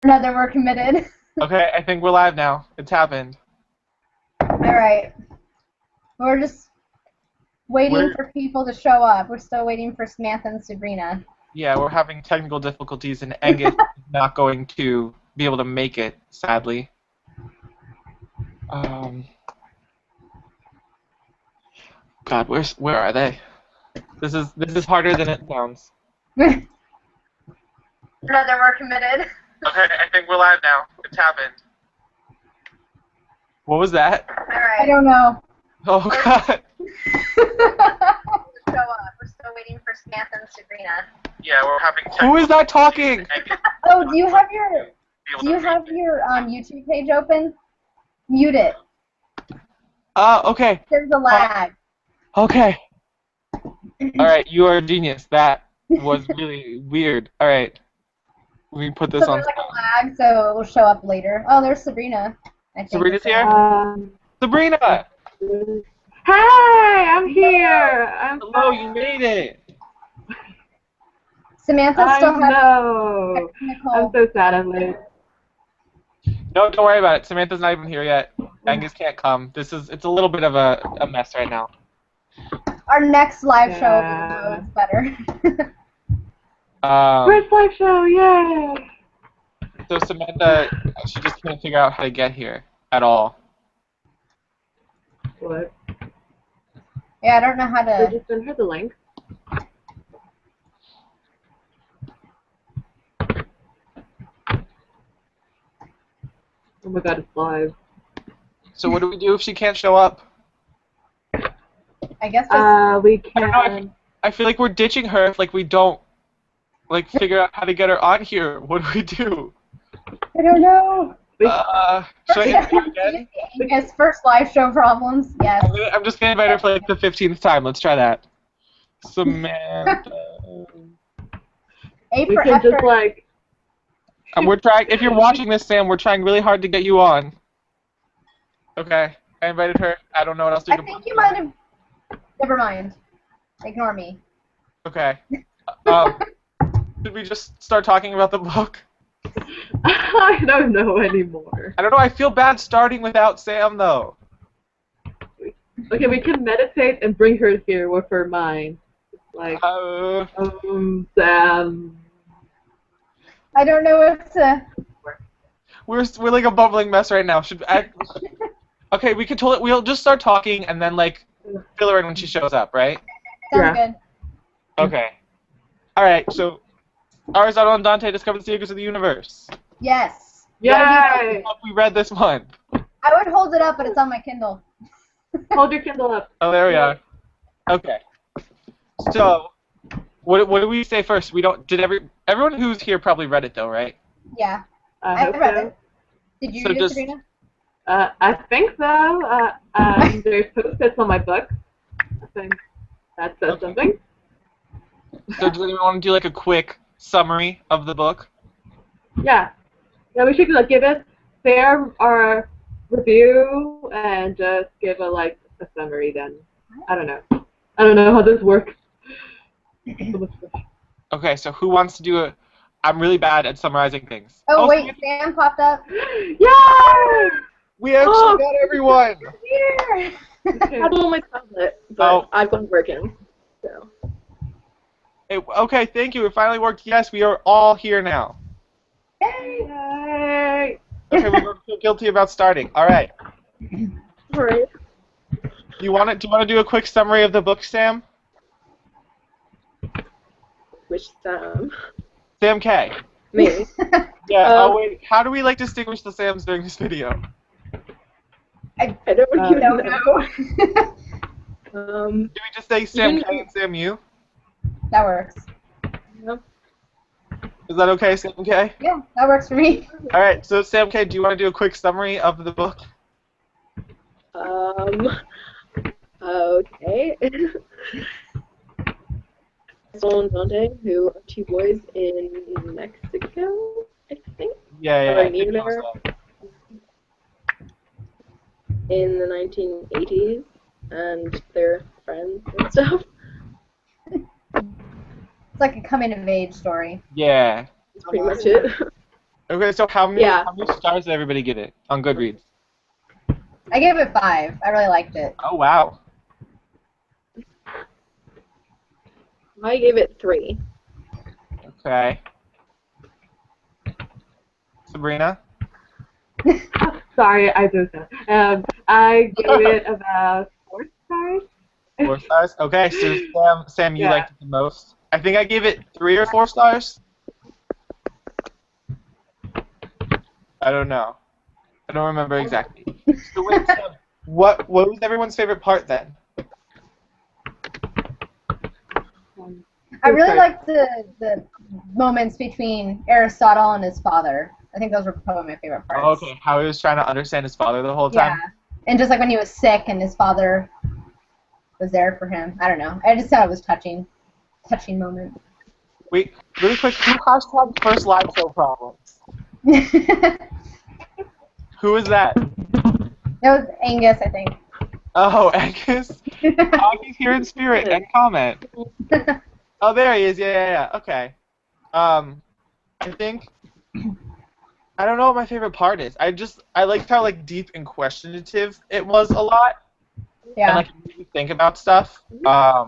Now that we're committed. Okay, I think we're live now. It's happened. Alright. We're just waiting for people to show up. We're still waiting for Samantha and Sabrina. Yeah, we're having technical difficulties, and Angus is not going to be able to make it, sadly. God, where are they? This is harder than it sounds. Now that we're committed. Okay, I think we're live now. It's happened. What was that? Alright. I don't know. Oh, God. Show up. We're still waiting for Samantha and Sabrina. Yeah, we're having Who is that talking? Oh, do you have your YouTube page open? Mute it. Okay. There's a lag. Okay. Alright, you are a genius. That was really weird. Alright. We put this so on. There's like a lag, so it will show up later. Oh, there's Sabrina. Sabrina's here? Sabrina! Hi, I'm here. Hello, you made it. Samantha still has no. I'm so sad I'm late. No, don't worry about it. Samantha's not even here yet. Angus can't come. It's a little bit of a mess right now. Our next live show is better. First live show, yay! So Samantha, she just can't figure out how to get here at all. What? Yeah, I don't know how to. I just sent her the link. Oh my god, it's live. So what do we do if she can't show up? I guess just... we can... I feel like we're ditching her if we don't figure out how to get her on here. What do we do? I don't know. Should I invite her again? Yes, first live show problems. Yes. I'm just gonna invite her for the 15th time. Let's try that. Samantha. A we for can effort. just we're trying. If you're watching this, Sam, we're trying really hard to get you on. Okay, I invited her. I don't know what else to do. I think you might have. Never mind. Ignore me. Okay. Should we just start talking about the book? I don't know anymore. I don't know. I feel bad starting without Sam, though. Okay, we can meditate and bring her here with her mind. Sam. I don't know what to. We're like a bubbling mess right now. Okay, we can we'll just start talking and then fill her in when she shows up, right? Sounds good. Okay. All right. So, Aristotle and Dante discovered the secrets of the universe. Yes. Yay! We read this month. I would hold it up, but it's on my Kindle. Hold your Kindle up. Oh, there we are. Okay. So, what do we say first? We don't. Did everyone who's here probably read it though, right? Yeah. I read it. Did you read it, Sabrina? I think so. There's post-its on my book. I think that says something. So does anyone want to do a quick summary of the book? Yeah. Yeah, we should give it our review and just give a summary then. I don't know. I don't know how this works. Okay, so who wants to do it? I'm really bad at summarizing things. Oh wait, Sam popped up. Yay! We actually got everyone! Here! I have it on my tablet, but I've got it working. So. Okay, thank you. It finally worked. Yes, we are all here now. Yay! Okay, we don't feel guilty about starting. All right. All right. Do you want to do a quick summary of the book, Sam? Which Sam? Sam K. Me. Yeah. Wait. How do we distinguish the Sams during this video? I don't even know. Do we just say Sam K and Sam U? That works. Yep. Is that okay, Sam K? Yeah, that works for me. All right. So Sam K, do you want to do a quick summary of the book? Okay. Aristotle and Dante, who are two boys in Mexico, I think. Yeah. Or near there. In the 1980s, and they're friends and stuff. It's like a coming-of-age story. Yeah. That's pretty much it. Okay, so how many Yeah. how many stars did everybody give it on Goodreads? I gave it 5. I really liked it. Oh wow. I gave it 3. Okay. Sabrina? Sorry, I do that. I gave it about 4 stars. 4 stars? Okay, so Sam, you Yeah. liked it the most. I think I gave it 3 or 4 stars. I don't know. I don't remember exactly. So wait, Sam, what was everyone's favorite part then? I really Okay. liked the moments between Aristotle and his father. I think those were probably my favorite parts. Oh, okay, how he was trying to understand his father the whole Yeah. time. And just like when he was sick and his father was there for him. I don't know. I just thought it was touching moment. Wait, really quick, who hashtagged first live show problems? It Who is that? was Angus, I think. Oh, Angus. Angus here in spirit and comment. Oh, there he is. Yeah. Okay. I think I don't know what my favorite part is. I liked how like deep and questionative it was a lot, and Yeah. like it made you think about stuff. I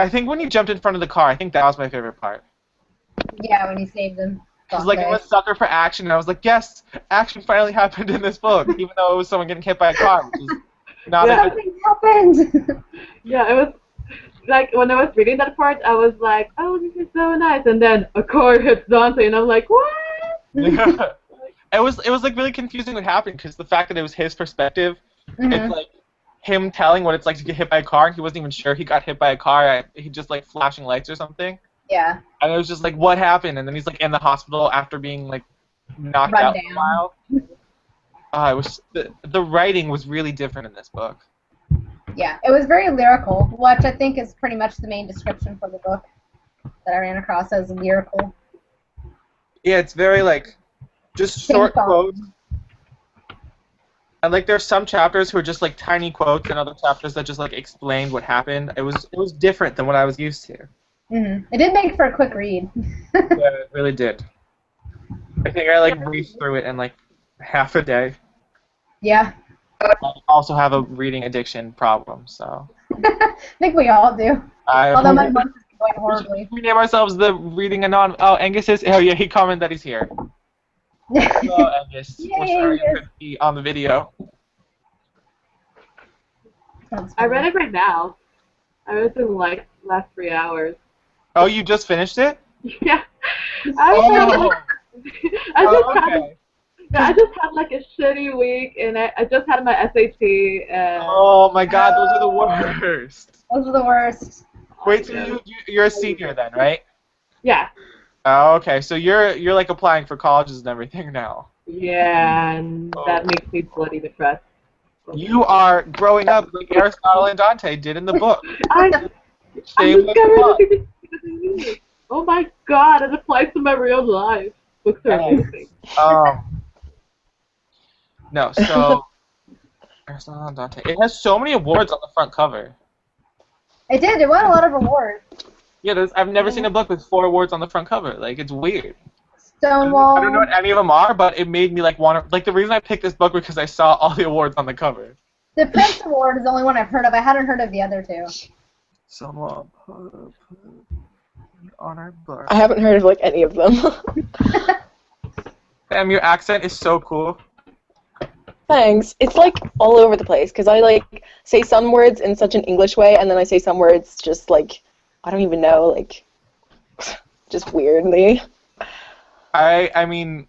think when you jumped in front of the car, I think that was my favorite part. Yeah, when he saved him. Because like I'm a sucker for action, and I was like, yes, action finally happened in this book, even though it was someone getting hit by a car, which is not Yeah. a good. Something happened. Yeah, it was like when I was reading that part, I was like, oh, this is so nice, and then a car hits Dante, and I'm like, what? It was like really confusing what happened because the fact that it was his perspective, it's like him telling what it's like to get hit by a car, and he wasn't even sure he got hit by a car. He just like flashing lights or something. Yeah. And it was just like, what happened? And then he's like in the hospital after being like knocked Run out down. for a while. It was the writing was really different in this book. Yeah. It was very lyrical, which I think is pretty much the main description for the book that I ran across as lyrical. Yeah, it's very like just short quotes. And like there's some chapters who are just like tiny quotes, and other chapters that just like explained what happened. It was different than what I was used to. It did make for a quick read. Yeah, it really did. I think I like breezed through it in like half a day. Yeah. I also have a reading addiction problem, so. I think we all do. Although my month is going horribly. We name ourselves the Reading Anon. Oh, Angus is. Oh yeah, he commented that he's here. Hello, Angus. Yay, We're sorry you Angus. couldn't be on the video. I read it right now. I read it in like last 3 hours. Oh, you just finished it? Yeah. Oh. I just had like a shitty week, and I just had my SAT. And Oh my God, those are the worst. Those are the worst. Wait, so you're a senior then, right? yeah. Oh, okay. So you're like applying for colleges and everything now. Yeah, and that makes me bloody depressed. You are growing up like Aristotle and Dante did in the book. I'm Shameless discovering plug. the things. Oh my god, it applies to my real life. Books are amazing. No, so Aristotle and Dante. It has so many awards on the front cover. It did. It won a lot of awards. Yeah, I've never seen a book with 4 awards on the front cover. Like, it's weird. Stonewall. I don't know what any of them are, but it made me like want to. Like, the reason I picked this book was because I saw all the awards on the cover. The Prince Award is the only one I've heard of. I hadn't heard of the other two. Someone put on our book. I haven't heard of like any of them. Sam, your accent is so cool. Thanks. It's like all over the place because I like say some words in such an English way, and then I say some words just like I don't even know, like just weirdly. I mean,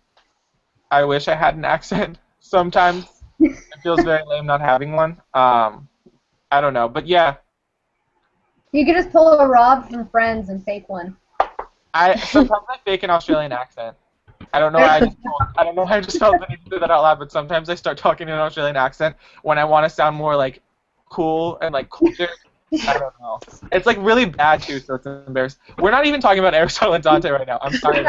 I wish I had an accent sometimes. It feels very lame not having one. I don't know, but yeah. You could just pull a Rob from Friends and fake one. Sometimes I fake an Australian accent. I don't know why I just felt the need to do that out loud, but sometimes I start talking in an Australian accent when I want to sound more like cool and like cultured. I don't know. It's like really bad too, so it's embarrassing. We're not even talking about Aristotle and Dante right now. I'm sorry.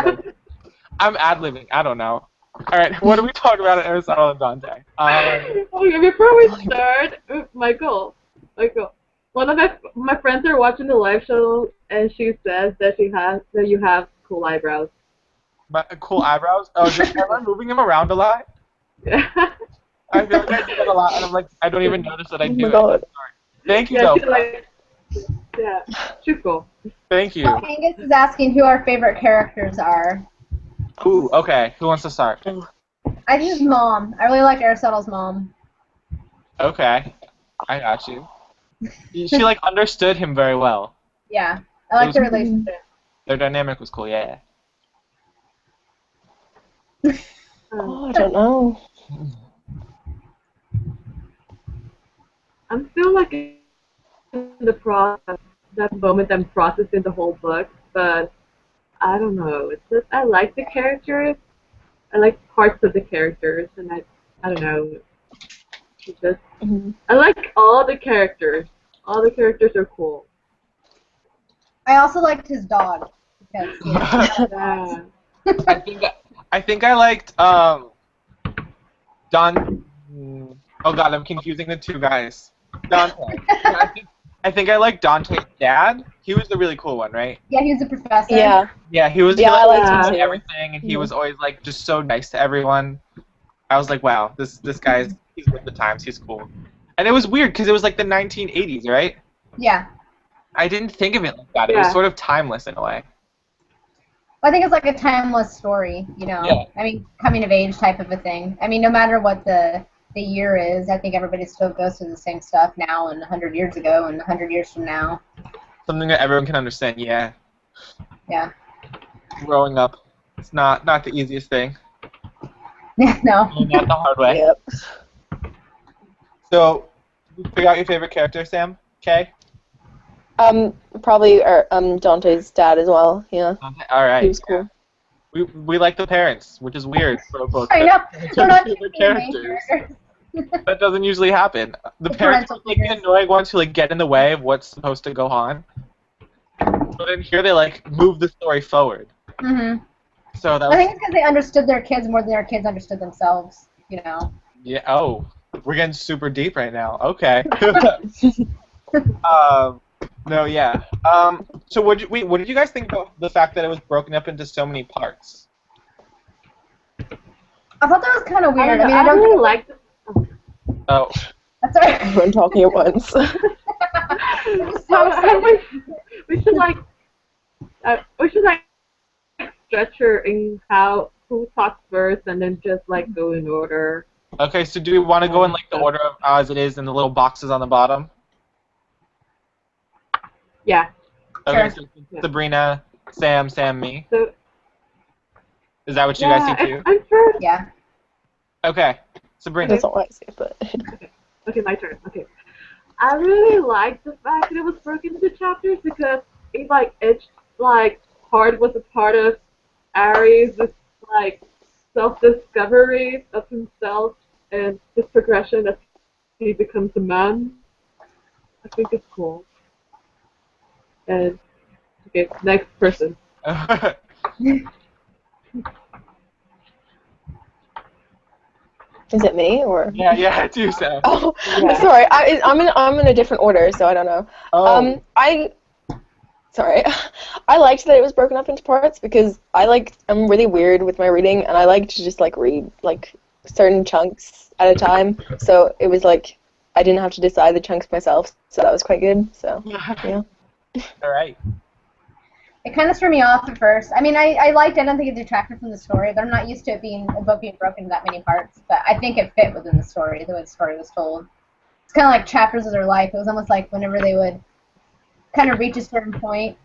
I'm ad-libbing. I don't know. All right, what do we talk about at Aristotle and Dante? Okay, before we start, Michael, one of my friends are watching the live show, and she says that you have cool eyebrows. Cool eyebrows. Oh, am I moving him around a lot? Yeah. I feel like I do that a lot, and I'm like, I don't even notice that I Oh do my it. god. Thank you, Yeah, though. she's like, yeah, she's cool. Thank you. Angus is asking who our favorite characters are. Ooh, okay. Who wants to start? I think his mom. I really like Aristotle's mom. Okay, I got you. She like understood him very well. Yeah, I like was- the relationship. Their dynamic was cool. Yeah. Oh, I don't know. I'm still like in the process, that moment I'm processing the whole book, but I don't know. It's just I like the characters. I like parts of the characters, and I don't know. It's just I like all the characters. All the characters are cool. I also liked his dog because he had Yeah. I think I liked Don. Oh god, I'm confusing the two guys. Dante. I think I liked Dante's dad. He was the really cool one, right? Yeah, he was a professor. Yeah. Yeah, he was. Yeah, he I liked him did too. everything, and he was always like just so nice to everyone. I was like, wow, this guy's he's with the times. He's cool. And it was weird because it was like the 1980s, right? Yeah. I didn't think of it like that. It was Yeah. sort of timeless in a way. I think it's like a timeless story, you know. Yeah. I mean, coming of age type of a thing. I mean, no matter what the year is, I think everybody still goes through the same stuff now and 100 years ago and 100 years from now. Something that everyone can understand. Yeah. Yeah. Growing up, it's not the easiest thing. Yeah, no. Not the hard way. Yep. So, you figure out your favorite character, Sam? Okay. Probably Dante's dad as well. Yeah. All right. He was cool. We like the parents, which is weird for a book. I know. We're not Favorite choosing the main characters. characters. That doesn't usually happen. The The parents are parental like the figures. annoying ones who like get in the way of what's supposed to go on. But in here, they like move the story forward. Mm-hmm. So that I was think it's because they understood their kids more than their kids understood themselves, you know. yeah. Oh, we're getting super deep right now. Okay. No, yeah. So what did you guys think about the fact that it was broken up into so many parts? I thought that was kind of weird. I mean, I I don't really like the. Oh, That's all right. Everyone talking at once. We should like structure in how who talks first and then just like go in order. okay. So do we want to go in like the order of as it is in the little boxes on the bottom? Yeah. Okay. Sure. So Sabrina, Sam, me. So Is that what you yeah, guys see too? I'm sure. Yeah. Okay. Sabrina. That's not what I say, but Okay, my turn. Okay. I really like the fact that it was broken into chapters because it like each like part was a part of Aries' like self-discovery of himself and his progression as he becomes a man. I think it's cool. And okay, next person. is it me or? yeah, I do, Sam. Oh, Yeah. sorry. I'm in a different order, so I don't know. Oh. Sorry. I liked that it was broken up into parts because I'm really weird with my reading, and I like to just like read like certain chunks at a time. So it was like I didn't have to decide the chunks myself, so that was quite good. So yeah. All right. It kind of threw me off at first. I mean, I liked it. I don't think it detracted from the story, but I'm not used to it being a book being broken into that many parts. But I think it fit within the story, the way the story was told. It's kind of like chapters of their life. It was almost like whenever they would kind of reach a certain point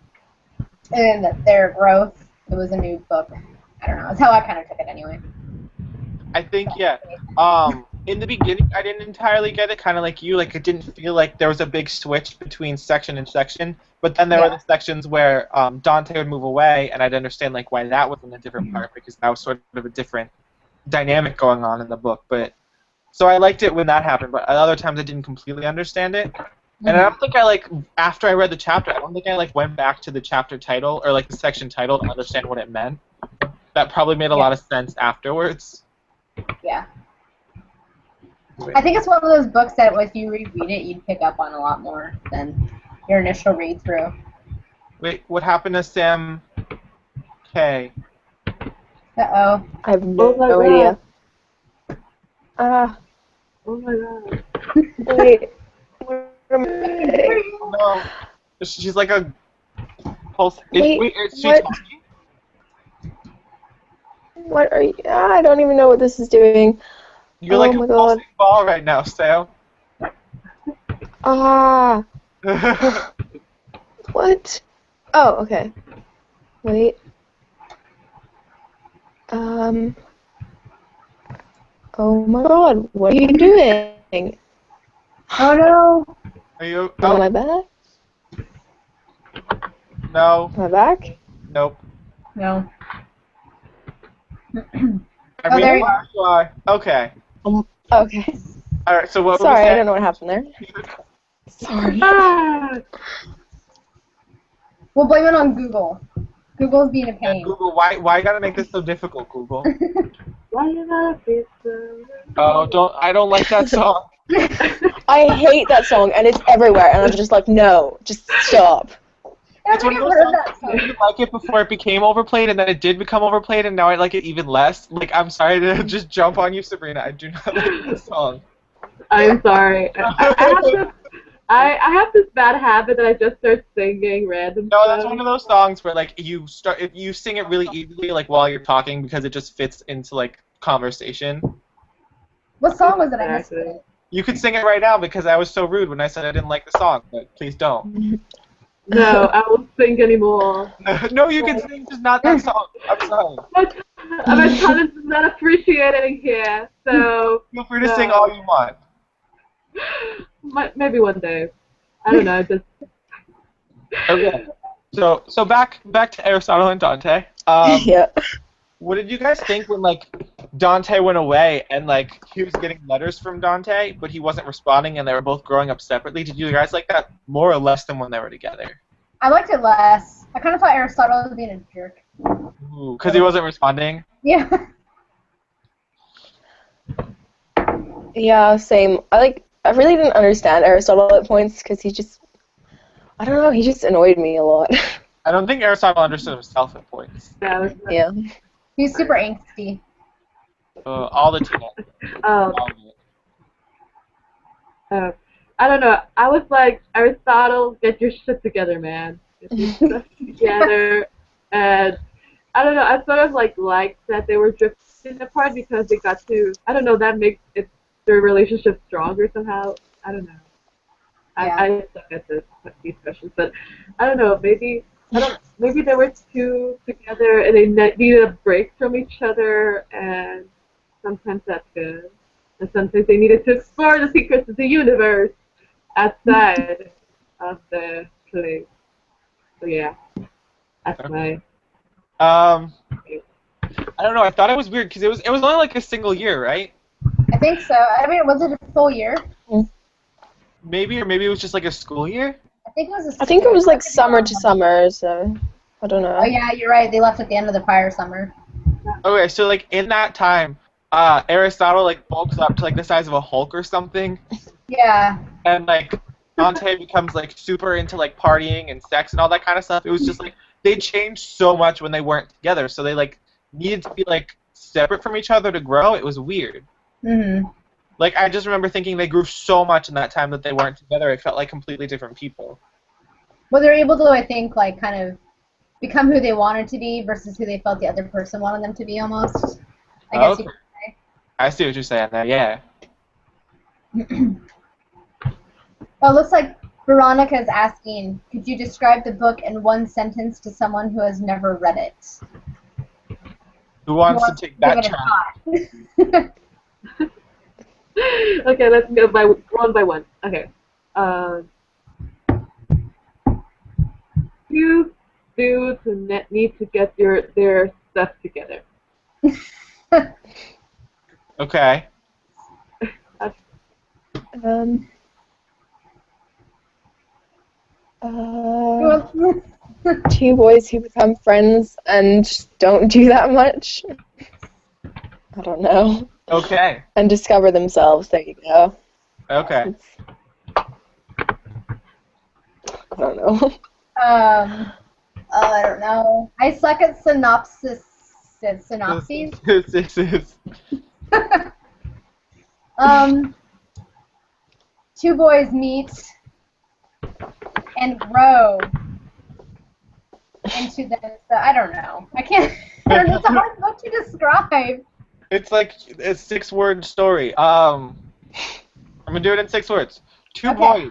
in their growth, it was a new book. I don't know. That's how I kind of took it anyway. I think yeah. In the beginning, I didn't entirely get it, kind of like you. Like it didn't feel like there was a big switch between section and section. But then there were the sections where Dante would move away, and I'd understand like why that was in a different part because that was sort of a different dynamic going on in the book. But so I liked it when that happened. But at other times, I didn't completely understand it. And I don't think after I read the chapter, I don't think I went back to the chapter title or like the section title to understand what it meant. That probably made a lot of sense afterwards. Yeah. I think it's one of those books that if you reread it, you'd pick up on a lot more than your initial read through. Wait, what happened to Sam K? Uh-oh. I have Oh my no God. idea. Ah, Oh my God. wait. Where am I? No. She's like a pulse. Wait, Wait, is she what? talking? What are you? Ah, I don't even know what this is doing. You're Oh like a my god. pulsing ball right now, Sam. Ah. What? Oh, okay. Wait. Oh my god, what are you doing? Oh no. Are you? Am I Oh, back? no. Am I back? Nope. No. I Oh, mean, there you you are. Okay. Okay. Alright, so what were we Sorry, I saying? don't know what happened there. Sorry. Ah! We'll blame it on Google. Google's being a Yeah, pain. Google, why you gotta make this so difficult, Google? Why you gotta be so... Oh, I don't like that song. I hate that song, and it's everywhere, and I'm just like, no, just stop. I It's one think of I've those heard songs that I song. didn't like it before it became overplayed, and then it did become overplayed, and now I like it even less. Like, I'm sorry to just jump on you, Sabrina. I do not like this song. I'm sorry. I have this bad habit that I just start singing random No, stuff. that's one of those songs where like if you sing it really easily like while you're talking because it just fits into like conversation. What song was it? I missed Exactly. it. You could sing it right now because I was so rude when I said I didn't like the song, but please don't. No, I won't sing anymore. No, you can sing, just not that song. I'm sorry. My talent is not appreciated here, so Feel free to sing all you want. Maybe one day. I don't know. Just Okay. So back to Aristotle and Dante. Yeah. What did you guys think when like Dante went away and like he was getting letters from Dante, but he wasn't responding, and they were both growing up separately? Did you guys like that more or less than when they were together? I liked it less. I kind of thought Aristotle was being a jerk. Because he wasn't responding. Yeah. Yeah, same. I really didn't understand Aristotle at points, because I don't know, he just annoyed me a lot. I don't think Aristotle understood himself at points. yeah. Yeah. He's super angsty. All the teenagers. Um, All of it. I don't know. I was like, Aristotle, get your shit together, man. Get your stuff together. And I don't know. I sort of like liked that they were drifting apart because they got to. I don't know. That makes their relationship stronger somehow. I don't know. Yeah. I suck at these questions, but I don't know. Maybe maybe they were two together and they needed a break from each other, and sometimes that's good. And sometimes they needed to explore the secrets of the universe outside of the place. So yeah, that's my. I don't know. I thought it was weird because it was only like a single year, right? I think so. I mean, was it a full year? Maybe it was just like a school year. I think it was a I think it was like could be summer wrong. to summer, so I don't know. Oh yeah, you're right. They left at the end of the prior summer. Okay, so like in that time, Aristotle like bulks up to like the size of a Hulk or something, Yeah. and like Dante becomes like super into like partying and sex and all that kind of stuff. It was just like they changed so much when they weren't together, so they like needed to be like separate from each other to grow. It was weird. Mhm. Like I just remember thinking they grew so much in that time that they weren't together. It felt like completely different people. Well, they're able to, I think, like kind of become who they wanted to be versus who they felt the other person wanted them to be, almost. I guess you could say. I see what you're saying there. Yeah. Oh, it looks like Veronica's asking, could you describe the book in one sentence to someone who has never read it? Who wants to take that Give challenge? it a shot. Okay, let's go one by one. Okay. Two dudes who need to get their stuff together. Okay. Um. Two boys who become friends and don't do that much. I don't know. Okay. And discover themselves. There you go. Okay. I don't know. I don't know. I suck at synopsis. synopses. Two boys meet and grow into I don't know. I can't. It's a hard book to describe. It's like a 6-word story. I'm gonna do it in 6 words. Two boys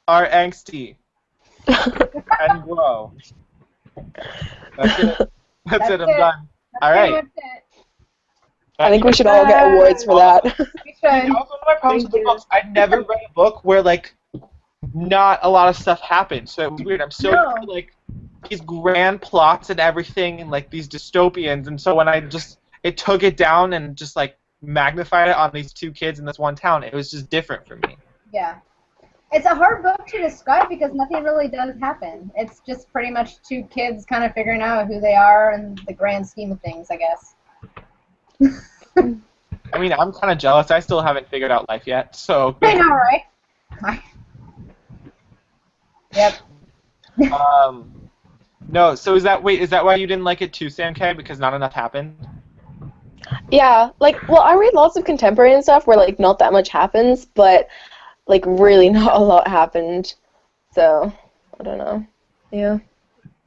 are angsty and grow. That's it. That's it. I'm done. All right. I think we should all get awards for that. We should. That was one of my problems with the books. I'd never read a book where like not a lot of stuff happened, so it was weird. I'm so used to like these grand plots and everything, and like these dystopians, and so when it took it down and just like magnified it on these 2 kids in this one town, it was just different for me. Yeah. It's a hard book to describe because nothing really does happen. It's just pretty much 2 kids kind of figuring out who they are in the grand scheme of things, I guess. I mean, I'm kind of jealous. I still haven't figured out life yet, so. I know, right? Yep. No, so is that why you didn't like it too, Sam K? Because not enough happened? Yeah, like, well, I read lots of contemporary and stuff where, like, not that much happens, but, like, really not a lot happened. So, I don't know. Yeah.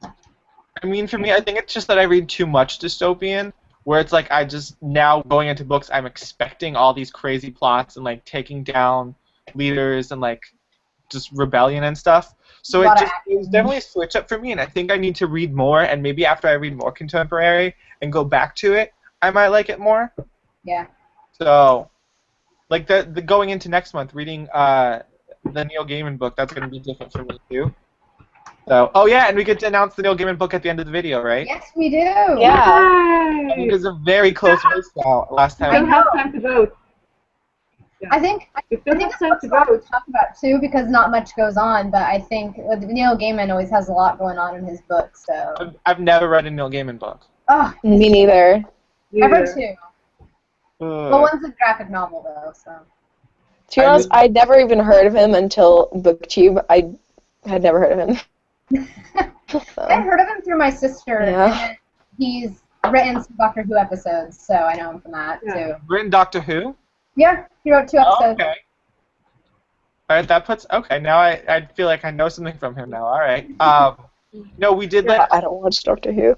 I mean, for me, I think it's just that I read too much dystopian, where it's like I just, now going into books, I'm expecting all these crazy plots and, like, taking down leaders and, like, just rebellion and stuff. So it was definitely a switch up for me, and I think I need to read more, and maybe after I read more contemporary and go back to it, I might like it more. Yeah. So, like the going into next month, reading the Neil Gaiman book, that's going to be different for me too. So, oh yeah, and we get to announce the Neil Gaiman book at the end of the video, right? Yes, we do. Yeah. I think it's a very close race now. Last time. I don't have time to vote. Yeah. I think it's time to fun vote. to talk about too because not much goes on, but I think Neil Gaiman always has a lot going on in his book. So I've never read a Neil Gaiman book. oh, Me neither. I've read 2. Ugh. Well, one's a graphic novel though, so. To be honest, I'd never even heard of him until BookTube. I had never heard of him. I heard of him through my sister. Yeah. And he's written some Doctor Who episodes, so I know him from that too. Written Doctor Who? Yeah, he wrote 2 Oh, episodes. okay. All right, that puts. Okay, now I feel like I know something from him now. All right. No, we did like I don't watch Doctor Who.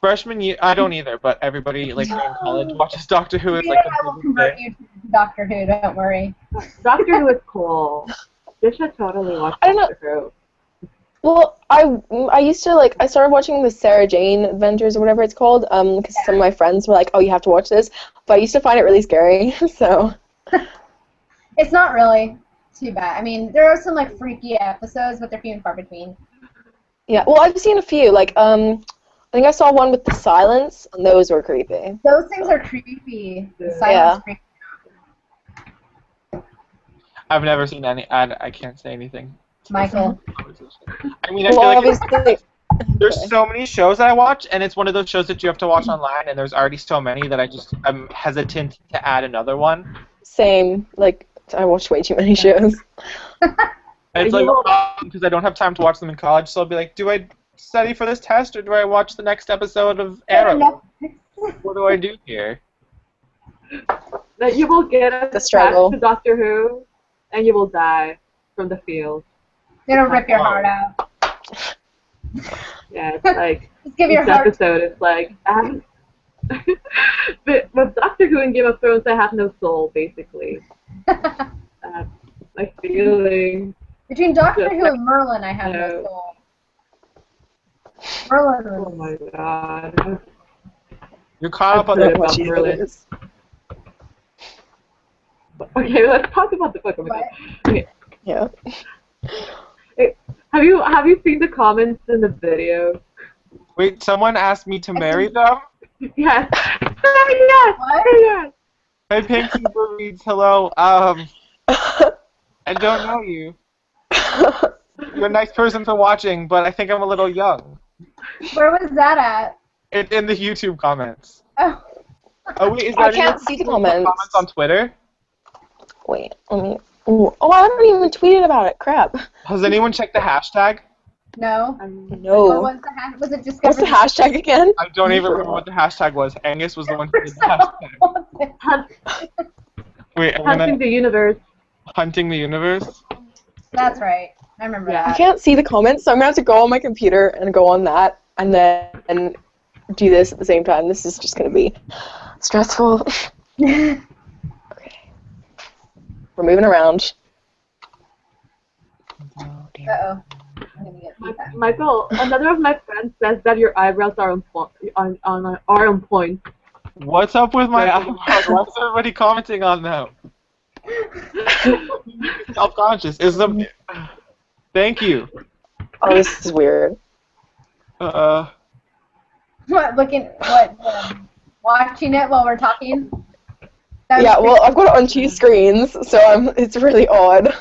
freshman year. I don't either, but everybody like in college watches Doctor Who. It's like I will convert you to Doctor Who. Don't worry. Doctor Who is cool. You should totally watch I don't know. Doctor Who. Well, I used to, like, I started watching the Sarah Jane Adventures or whatever it's called, because some of my friends were like, oh, you have to watch this, but I used to find it really scary, so. It's not really too bad. I mean, there are some, like, freaky episodes, but they're few and far between. Yeah, well, I've seen a few, like, I think I saw one with the silence, and those were creepy. Those things are creepy. The silence Yeah. creepy. I've never seen any. I can't say anything. Michael. I mean, I Well, feel like obviously, there's so many shows that I watch, and it's one of those shows that you have to watch online, and there's already so many that I'm hesitant to add another one. same, like, I watch way too many shows. And it's like because I don't have time to watch them in college, so I'll be like, do I study for this test, or do I watch the next episode of Arrow? What do I do here? That you will get The struggle. attached to Doctor Who, and you will die from the field. It'll rip your heart out. Yeah, it's like Just give your each heart. episode. It's like I haven't. But with Doctor Who and Game of Thrones, I have no soul, basically. My feeling. Between Doctor Who and Merlin, I have no soul. Merlin Oh was... my god. You're caught up on Good the about Merlin. Okay, let's talk about the book. Oh my god. Okay. Yeah. Have you seen the comments in the video? Wait, someone asked me to marry them? Yes. Yes. What? Yes. Hey, Pinky reads, hello. I don't know you. You're a nice person for watching, but I think I'm a little young. Where was that at? In the YouTube comments. Oh. Oh wait, is I that can't see the comments. comments on Twitter? Wait, let me. Ooh. Oh, I haven't even tweeted about it. Crap. Has anyone checked the hashtag? No. What No. was the was it What's the hashtag again? I don't even remember what the hashtag was. Angus was the one who did the hashtag. Wait, Hunting the universe. Hunting the universe? That's right. I remember Yeah. I that. can't see the comments, so I'm gonna have to go on my computer and go on that, and then do this at the same time. This is just gonna be stressful. Okay. We're moving around. Uh-oh. I'm gonna get feedback. Michael, another of my friends says that your eyebrows are on point. What's up with my eyebrows? Why is everybody commenting on them? Self-conscious. Thank you. Oh, this is weird. What? Watching it while we're talking? Yeah, well, I've got it on 2 screens, so it's really odd.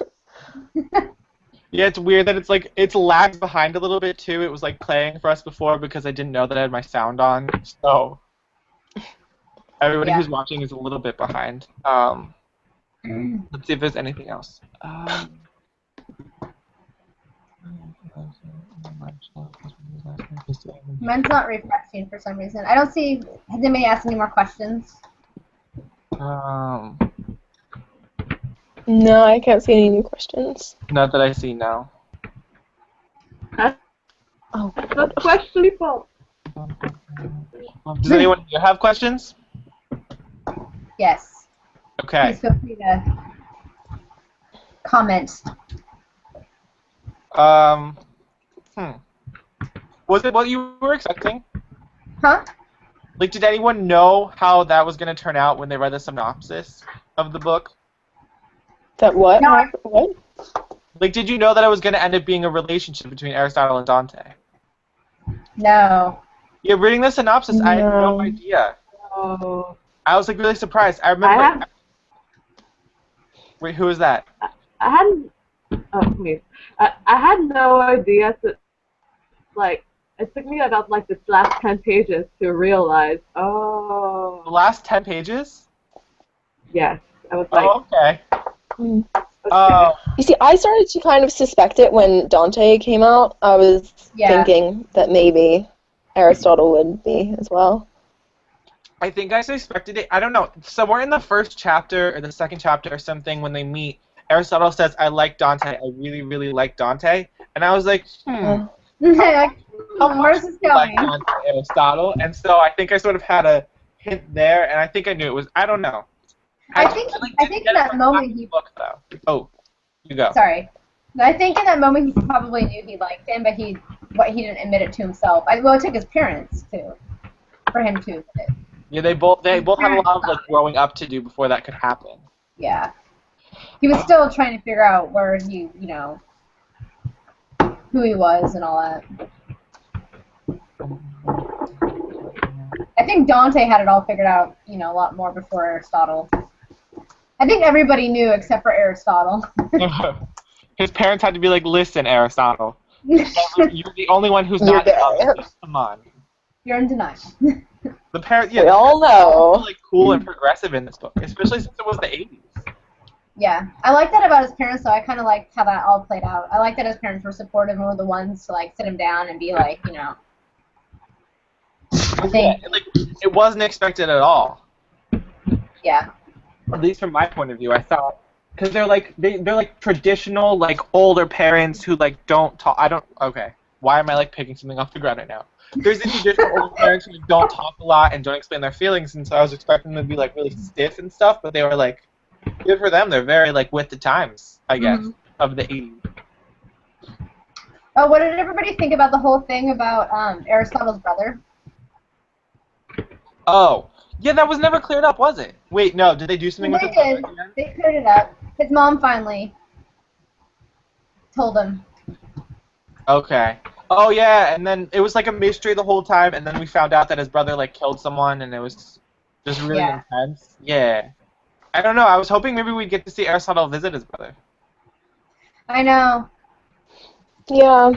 Yeah, it's weird that it's lagged behind a little bit too. It was like playing for us before because I didn't know that I had my sound on. So everybody who's watching is a little bit behind. Let's see if there's anything else. Mine's not refreshing for some reason. I don't see. Has anybody asked any more questions? No, I can't see any new questions. Not that I see now. Oh. That's questionable. Does anyone here have questions? Yes. Okay. Please feel free to comment. Was it what you were expecting? Huh? Like, did anyone know how that was going to turn out when they read the synopsis of the book? That what? No. What? Like, did you know that it was going to end up being a relationship between Aristotle and Dante? No. Yeah, reading the synopsis, I had no idea. Oh. I was, like, really surprised. I remember... Wait, who was that? I hadn't. Oh, please. I had no idea. Like, it took me about like the last 10 pages to realize. Oh. The last 10 pages? Yes. I was like. Oh, okay. Okay. You see, I started to kind of suspect it when Dante came out. I was thinking that maybe Aristotle would be as well. I think I suspected it. I don't know. Somewhere in the first chapter or the second chapter or something, when they meet, Aristotle says, "I like Dante. I really, really like Dante." And I was like, Where's this like going? Dante, Aristotle. And so I think I sort of had a hint there, and I think I knew it was. I don't know. I think in that moment he. Book, though. Oh, you go. Sorry. I think in that moment he probably knew he liked him, but he didn't admit it to himself. Well, it took his parents for him to admit it. Yeah, they both had a lot of like growing up to do before that could happen. Yeah. He was still trying to figure out where he, who he was and all that. I think Dante had it all figured out, a lot more before Aristotle. I think everybody knew except for Aristotle. His parents had to be like, "Listen, Aristotle, you're the only one who's not come on." You're in denial. The parents, we all know. Like cool and progressive in this book, especially since it was the 80s. Yeah, I like that about his parents, though. I kind of liked how that all played out. I like that his parents were supportive and were the ones to sit him down and be like, I think. Yeah, it wasn't expected at all. Yeah. At least from my point of view, I thought, because they're like traditional older parents who don't talk. Okay, why am I picking something off the ground right now? There's these traditional older parents who don't talk a lot and don't explain their feelings, and so I was expecting them to be really stiff and stuff, but they were good for them. They're very with the times, I guess, of the 80s. Oh, what did everybody think about the whole thing about Aristotle's brother? Oh, yeah, that was never cleared up, was it? Wait, no, did they do something with They his did. brother again? They cleared it up. His mom finally told him. Okay. Oh, yeah, and then it was a mystery the whole time, and then we found out that his brother killed someone, and it was just really intense. Yeah. I don't know, I was hoping maybe we'd get to see Aristotle visit his brother. I know. Yeah.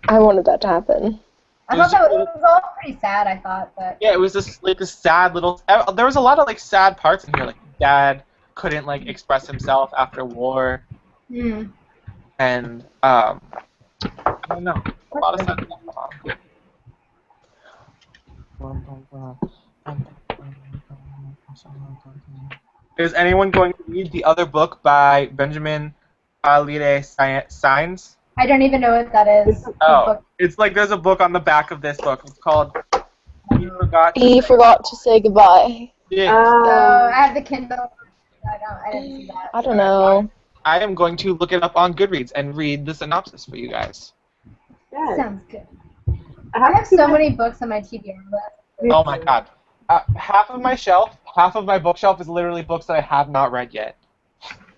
I wanted that to happen. I thought that it was all pretty sad, I thought. But yeah, it was just this sad little... There was a lot of sad parts in here, Dad couldn't express himself after war. Mm. And I don't know. A lot of stuff. Is anyone going to read the other book by Benjamin Alire Sainz? I don't even know what that is. Oh, it's like there's a book on the back of this book. It's called He Forgot. He forgot to say goodbye. Yeah. I have the Kindle. I didn't see that. I don't know. I am going to look it up on Goodreads and read the synopsis for you guys. Yes. Sounds good. I have so many books on my TBR list. Oh my god. Half of my bookshelf is literally books that I have not read yet.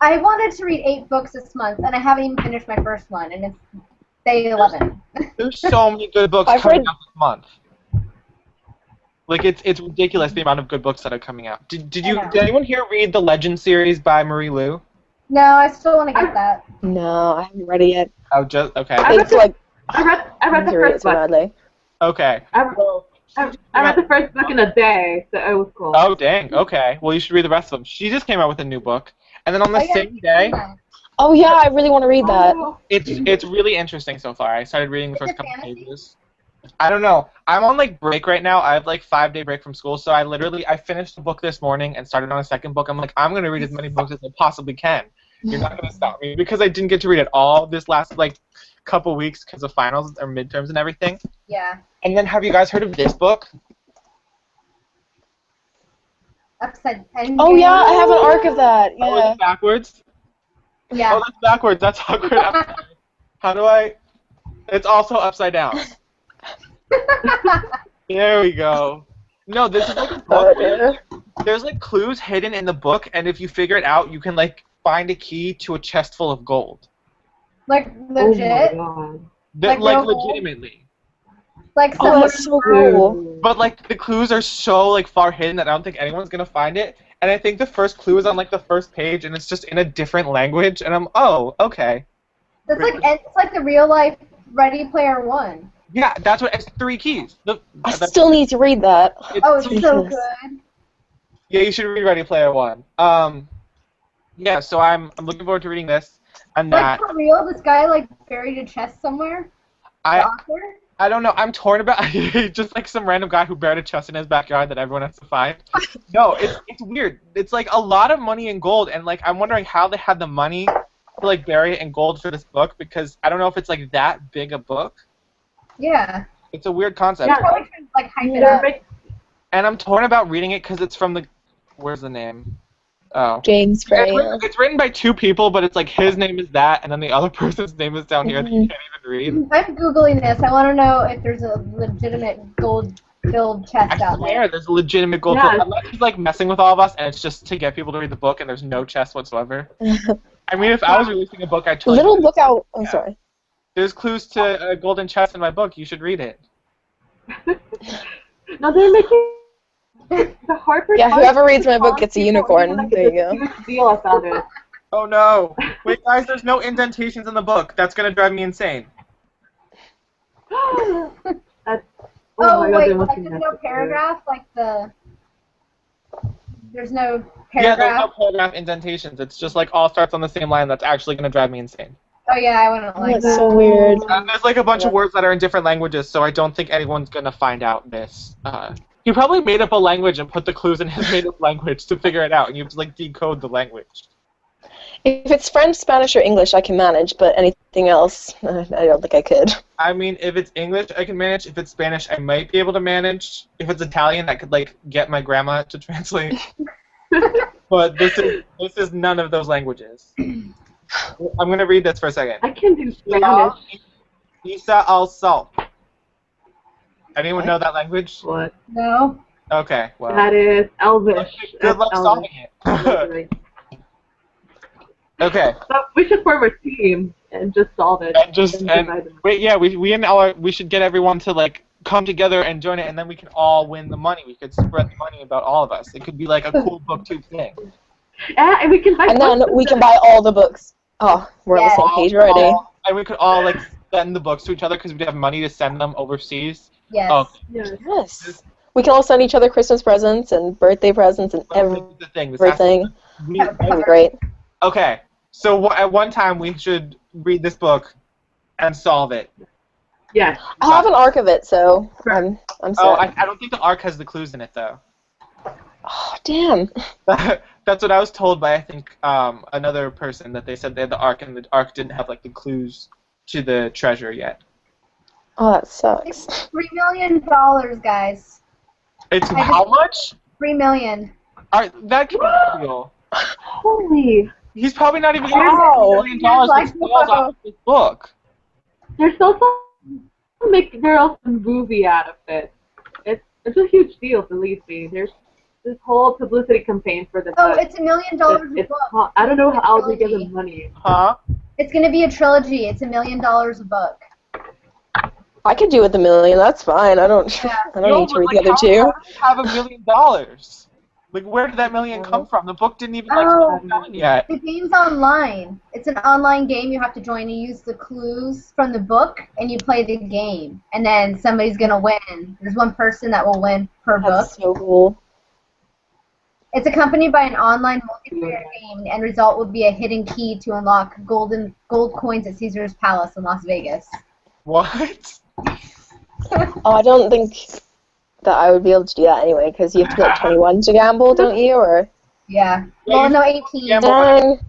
I wanted to read 8 books this month, and I haven't even finished my first one, and it's day 11. There's so many good books coming out this month. Like it's ridiculous the amount of good books that are coming out. Did anyone here read the Legend series by Marie Lu? No, I still want to get that. No, I haven't read it yet. Oh, just okay. I read the first book. Badly. Okay. I read the first book in a day, so it was cool. Oh dang. Okay. Well, you should read the rest of them. She just came out with a new book, and then on the same day. Oh yeah, I really want to read that. It's really interesting so far. I started reading the first couple pages. I don't know. I'm on like break right now. I have like 5-day break from school, so I finished the book this morning and started on a second book. I'm like, I'm gonna read as many books as I possibly can. You're not gonna stop me because I didn't get to read it all this last like couple weeks because of finals or midterms and everything. Yeah. And then have you guys heard of this book? Upside down. Oh yeah, I have an arc of that. Oh, Yeah. it's backwards? Yeah. Oh, that's backwards. That's awkward. How do I? It's also upside down. There we go. No, this is like a book. There's like clues hidden in the book, and if you figure it out, you can like find a key to a chest full of gold. Like legit. Oh Like real legitimately. Like Oh, that's so cool. But like the clues are so like far hidden that I don't think anyone's gonna find it. And I think the first clue is on like the first page, and it's just in a different language. And I'm okay. It's like the real life Ready Player One. Yeah, that's what. It's 3 keys. I still need to read that. It's so good. Yeah, you should read Ready Player One. Yeah, so I'm looking forward to reading this and that. Like for real, this guy like buried a chest somewhere. The author? I don't know. I'm torn about just like some random guy who buried a chest in his backyard that everyone has to find. No, it's weird. It's like a lot of money in gold, and like I'm wondering how they had the money to like bury it in gold for this book because I don't know if it's like that big a book. Yeah. It's a weird concept. They're probably trying to like hype it up. And I'm torn about reading it because it's from the. Where's the name? Oh. James Gray. It's written by 2 people, but it's like his name is that, and then the other person's name is down here that you can't even read. I'm Googling this. I want to know if there's a legitimate gold-filled chest out I swear there. there's a legitimate gold. Yeah. Unless he's like messing with all of us, and it's just to get people to read the book, and there's no chest whatsoever. I mean, if I was releasing a book, I'd tell Little you. book out. I'm sorry. There's clues to a golden chest in my book. You should read it. No, they're making the Harper. Yeah, whoever reads my book gets a unicorn. There you go. Deal, I found it. Oh no! Wait, guys, there's no indentations in the book. That's gonna drive me insane. That's, Oh, my God, wait, they must like be there's no messing paragraph? Like there's no Yeah, there's no paragraph? paragraph indentations. It's just like all starts on the same line. That's actually gonna drive me insane. Oh yeah, I wouldn't like That's that. so weird. And there's like a bunch of words that are in different languages, so I don't think anyone's gonna find out this. He probably made up a language and put the clues in his made-up language to figure it out, and you have to like decode the language. If it's French, Spanish, or English, I can manage, but anything else, I don't think I could. I mean, if it's English, I can manage. If it's Spanish, I might be able to manage. If it's Italian, I could like get my grandma to translate. But this is none of those languages. I'm gonna read this for a second. I can do Spanish. Isa al Sal. Anyone know that language? What? No. Okay, well. That is Elvish. Good luck That's solving Elvish. it. Okay. But we should form a team and just solve it. Wait, yeah, we should get everyone to like come together and join it, and then we can all win the money. We could spread the money about all of us. It could be like a cool booktube thing. Yeah, and we can buy. And then we can buy all the books. Oh, we're on the same page already. And we could all like send the books to each other because we'd have money to send them overseas. Yes. Oh, Yes. We can all send each other Christmas presents and birthday presents and everything. That would be great. Okay, so at one time we should read this book and solve it. Yes. I have an arc of it, so I'm Oh, set. I don't think the arc has the clues in it though. Oh, damn. That's what I was told by I think another person that they said they had the arc and the arc didn't have like the clues to the treasure yet. Oh, that It's sucks. $3 million, guys. It's how much? 3 million. That can be real. Holy. He's probably not even Wow. getting $1 million Like, with sales off of this book. There's also there's also a movie out of it. It's a huge deal, believe me. There's this whole publicity campaign for the book. Oh, it's $1 million a book. I don't know how they get trilogy. the money. Huh? It's going to be a trilogy. It's $1 million a book. I could do with $1 million. That's fine. I don't need to read the other two. How have $1 million? Like, where did that million come from? The book didn't even start selling yet. The game's online. It's an online game you have to join. You use the clues from the book, and you play the game. And then somebody's going to win. There's one person that will win per book. That's so cool. It's accompanied by an online multiplayer game. The end result will be a hidden key to unlock gold coins at Caesar's Palace in Las Vegas. What? Oh, I don't think that I would be able to do that anyway, because you have to be like 21 to gamble, don't you? Or Yeah. Yeah, Well, you no, can 18. gamble. dang.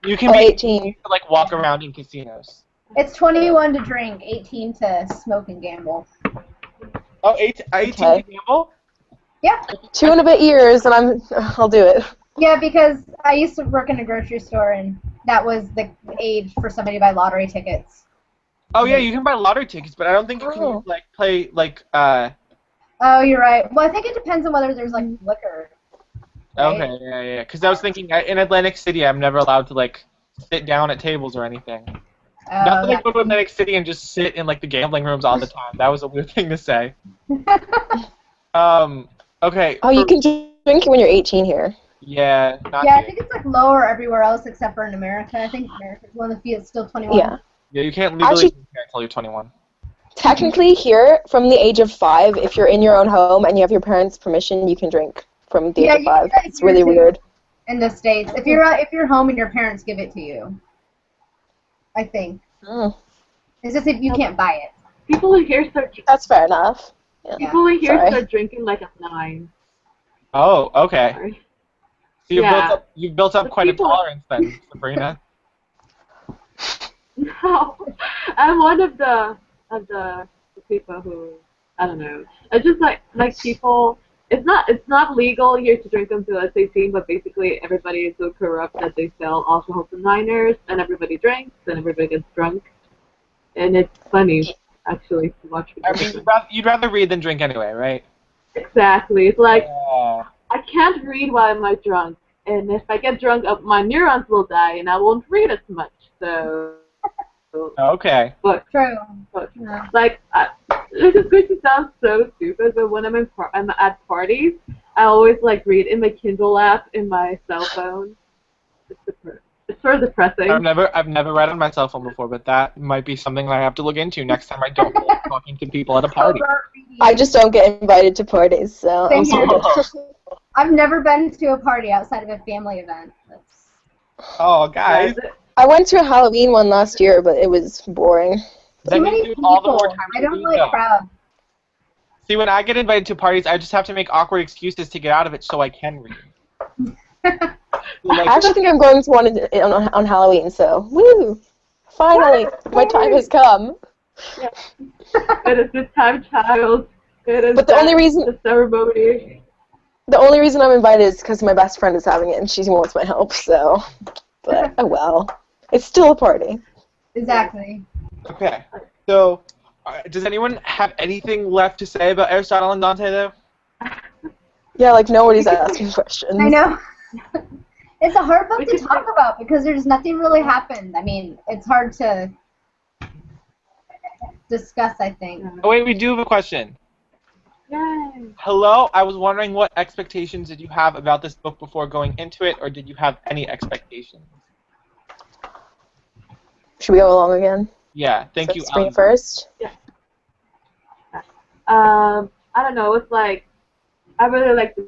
You can Oh, be 18. to, like walk around in casinos. It's 21 to drink, 18 to smoke and gamble. Oh, 18 Okay. to gamble? Yeah. 2 and a bit years, and I'll do it. Yeah, because I used to work in a grocery store, and that was the age for somebody to buy lottery tickets. Oh yeah, you can buy lottery tickets, but I don't think you can Oh. like play like Oh, you're right. Well, I think it depends on whether there's, like, liquor. Right? Okay, yeah. Because I was thinking in Atlantic City, I'm never allowed to like sit down at tables or anything. Not that I go to Atlantic City and just sit in like the gambling rooms all the time. That was a weird thing to say. Okay. Oh, you can drink when you're 18 here. Yeah. Not Yeah, I here. think it's, like, lower everywhere else except for in America. I think America's one of the few that's still 21. Yeah. Yeah, you can't legally Actually- drink here until you're 21. Technically, here, from the age of 5, if you're in your own home and you have your parents' permission, you can drink from the age of you 5. can do that It's here, really too, weird. in the States. If you're home and your parents give it to you, I think. Mm, It's just if you can't buy it. People in here that's fair enough. Yeah. People in here Sorry. start drinking like at 9. Oh, okay. Sorry. So Yeah. you've built up But quite people- a tolerance then, Sabrina. No, I'm one of the people who, I don't know. It's just like people. It's not legal here to drink until it's 18, but basically everybody is so corrupt that they sell alcohol to minors, and everybody drinks, and everybody gets drunk, and it's funny actually to watch. I mean, you'd rather read than drink anyway, right? Exactly. It's like Yeah. I can't read while I'm drunk, and if I get drunk, my neurons will die, and I won't read as much. So. Okay. But True. Yeah. Like, this is going to sound so stupid, but when I'm at parties, I always like read in my Kindle app in my cell phone. It's sort of depressing. I've never read on my cell phone before, but that might be something I have to look into next time I don't like talking to people at a party. I just don't get invited to parties, so I'm Same here. sorry. I've never been to a party outside of a family event. Oh, guys. I went to a Halloween one last year, but it was boring. That Too means many there's people. all the more time I to don't read, like though. crowds. See, when I get invited to parties, I just have to make awkward excuses to get out of it so I can read. I Like, actually think I'm going to one on Halloween, so woo! Finally, my time has come. It is the time, child. It is But the only reason the ceremony. I'm invited is because my best friend is having it and she wants my help. So, but oh well, it's still a party. Exactly. okay. So, does anyone have anything left to say about Aristotle and Dante, though? Yeah, like nobody's asking questions. I know. It's a hard book We to could talk about because there's nothing really happened. I mean, it's hard to discuss, I think. Oh, wait, we do have a question. Yay. Hello, I was wondering what expectations did you have about this book before going into it, or did you have any expectations? Should we go along again? Yeah, thank So you, Sabrina Alan. first. I don't know. It's like I really like the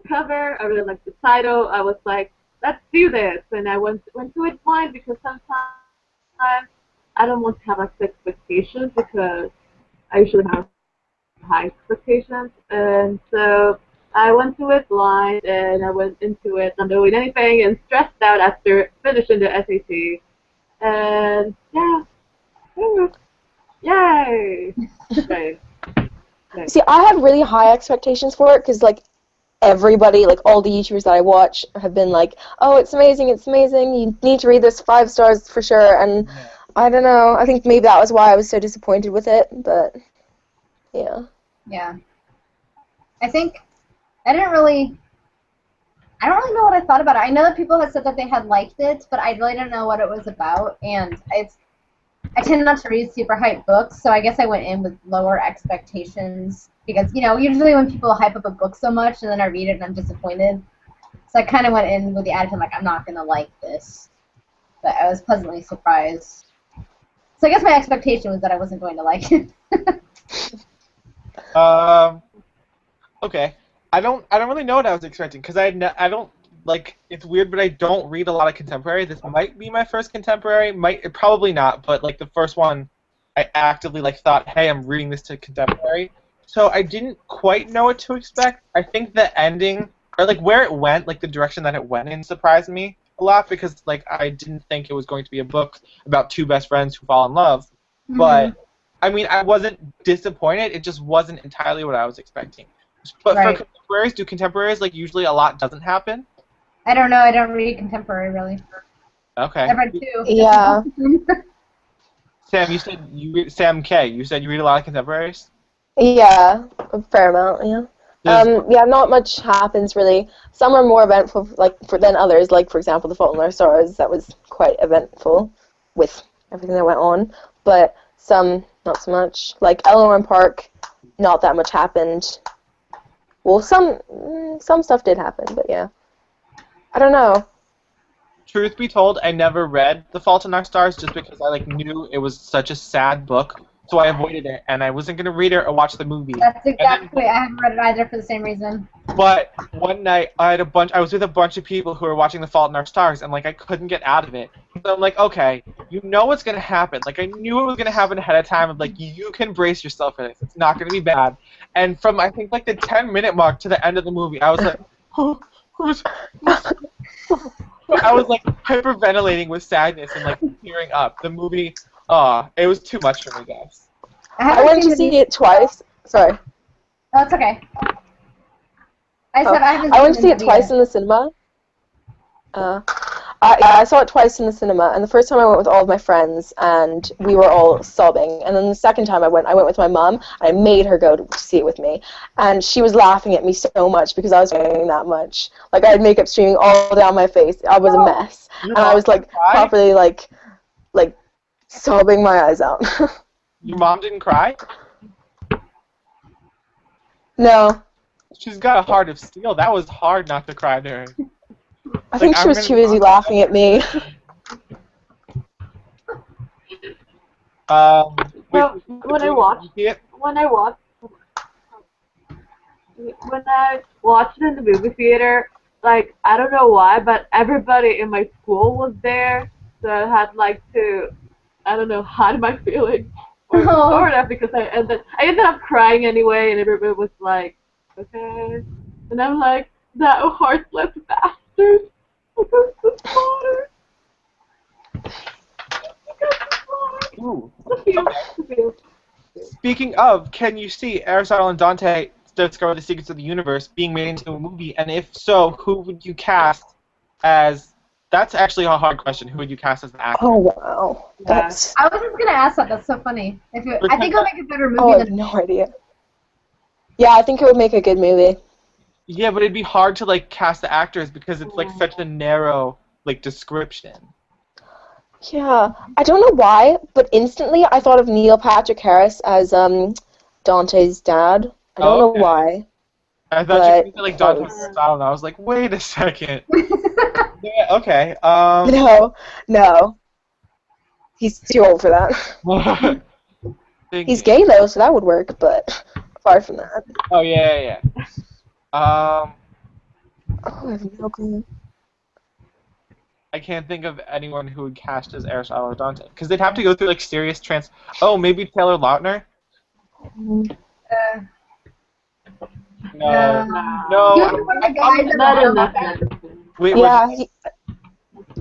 cover. I really like the title. I was like, let's do this, and I went to it blind because sometimes I don't want to have like expectations because I usually have high expectations, and so I went to it blind, and I went into it not knowing anything and stressed out after finishing the SAT, and yeah, yay, yay, yay. See, I had really high expectations for it because, like, everybody, like, all the YouTubers that I watch have been like, oh, it's amazing, you need to read this, 5 stars for sure, and I don't know, I think maybe that was why I was so disappointed with it, but, yeah. Yeah. I think I don't really know what I thought about it. I know that people had said that they had liked it, but I really didn't know what it was about, and I tend not to read super hyped books, so I guess I went in with lower expectations because, usually when people hype up a book so much and then I read it and I'm disappointed. So I kind of went in with the attitude like, I'm not going to like this. But I was pleasantly surprised. So I guess my expectation was that I wasn't going to like it. Okay. I don't really know what I was expecting because I don't like. It's weird, but I don't read a lot of contemporary. This might be my first contemporary. Probably not, but like the first one, I actively like thought, hey, I'm reading this to contemporary. So I didn't quite know what to expect. I think the ending or like where it went, like the direction that it went in, surprised me a lot because like I didn't think it was going to be a book about 2 best friends who fall in love. Mhm. But I mean, I wasn't disappointed. It just wasn't entirely what I was expecting. But Right. for contemporaries like usually a lot doesn't happen? I don't know. I don't read contemporary, really. Okay. I've read 2. Yeah. Sam, Sam K. You said you read a lot of contemporaries? Yeah, a fair amount, yeah. Yeah, not much happens really. Some are more eventful, than others. Like for example, The Fault in Our Stars. That was quite eventful with everything that went on. But some not so much. Like Eleanor and Park, not that much happened. Well, some stuff did happen, but yeah. I don't know. Truth be told, I never read The Fault in Our Stars just because I knew it was such a sad book, so I avoided it, and I wasn't gonna read it or watch the movie. That's exactly. I haven't read it either for the same reason. But one night I was with a bunch of people who were watching The Fault in Our Stars, and I couldn't get out of it. So I'm like, okay, you know what's gonna happen. I knew it was gonna happen ahead of time. You can brace yourself for this. It's not gonna be bad. And from I think the 10-minute mark to the end of the movie, I was like, I was hyperventilating with sadness and tearing up. The movie, it was too much for me, guys. I went to see it twice. Sorry. Oh, it's okay. I went to see it twice in the cinema. I saw it twice in the cinema, and the first time I went with all of my friends, and we were all sobbing. And then the second time I went with my mom, and I made her go to see it with me. And she was laughing at me so much because I was crying that much. I had makeup streaming all down my face. I was a mess. And I was properly sobbing my eyes out. Your mom didn't cry? No. She's got a heart of steel. That was hard not to cry there. I think she was too busy laughing at me. When I watched it in the movie theater, I don't know why, but everybody in my school was there, so I had to, I don't know, hide my feelings, or that because I ended up crying anyway, and everybody was like, okay, and I'm like, that heartless bastard. Ooh. Speaking of, can you see Aristotle and Dante discover the secrets of the universe being made into a movie? And if so, who would you cast as? That's actually a hard question. Who would you cast as the actor? Oh wow, that's. I was just gonna ask that. That's so funny. I think it'll make a better movie. I have no idea. Yeah, I think it would make a good movie. Yeah, but it'd be hard to cast the actors because it's such a narrow description. Yeah, I don't know why, but instantly I thought of Neil Patrick Harris as Dante's dad. I don't know why. I thought you were Dante's style, and I was like, wait a second. Yeah, okay. No. He's too old for that. He's gay though, so that would work, but apart from that. Oh yeah. Oh, I have no clue. I can't think of anyone who would cast as Aristotle or Dante, because they'd have to go through like serious trans. Oh, maybe Taylor Lautner. Uh, No, He would be one of the guys that Not would enough. Wait, Yeah,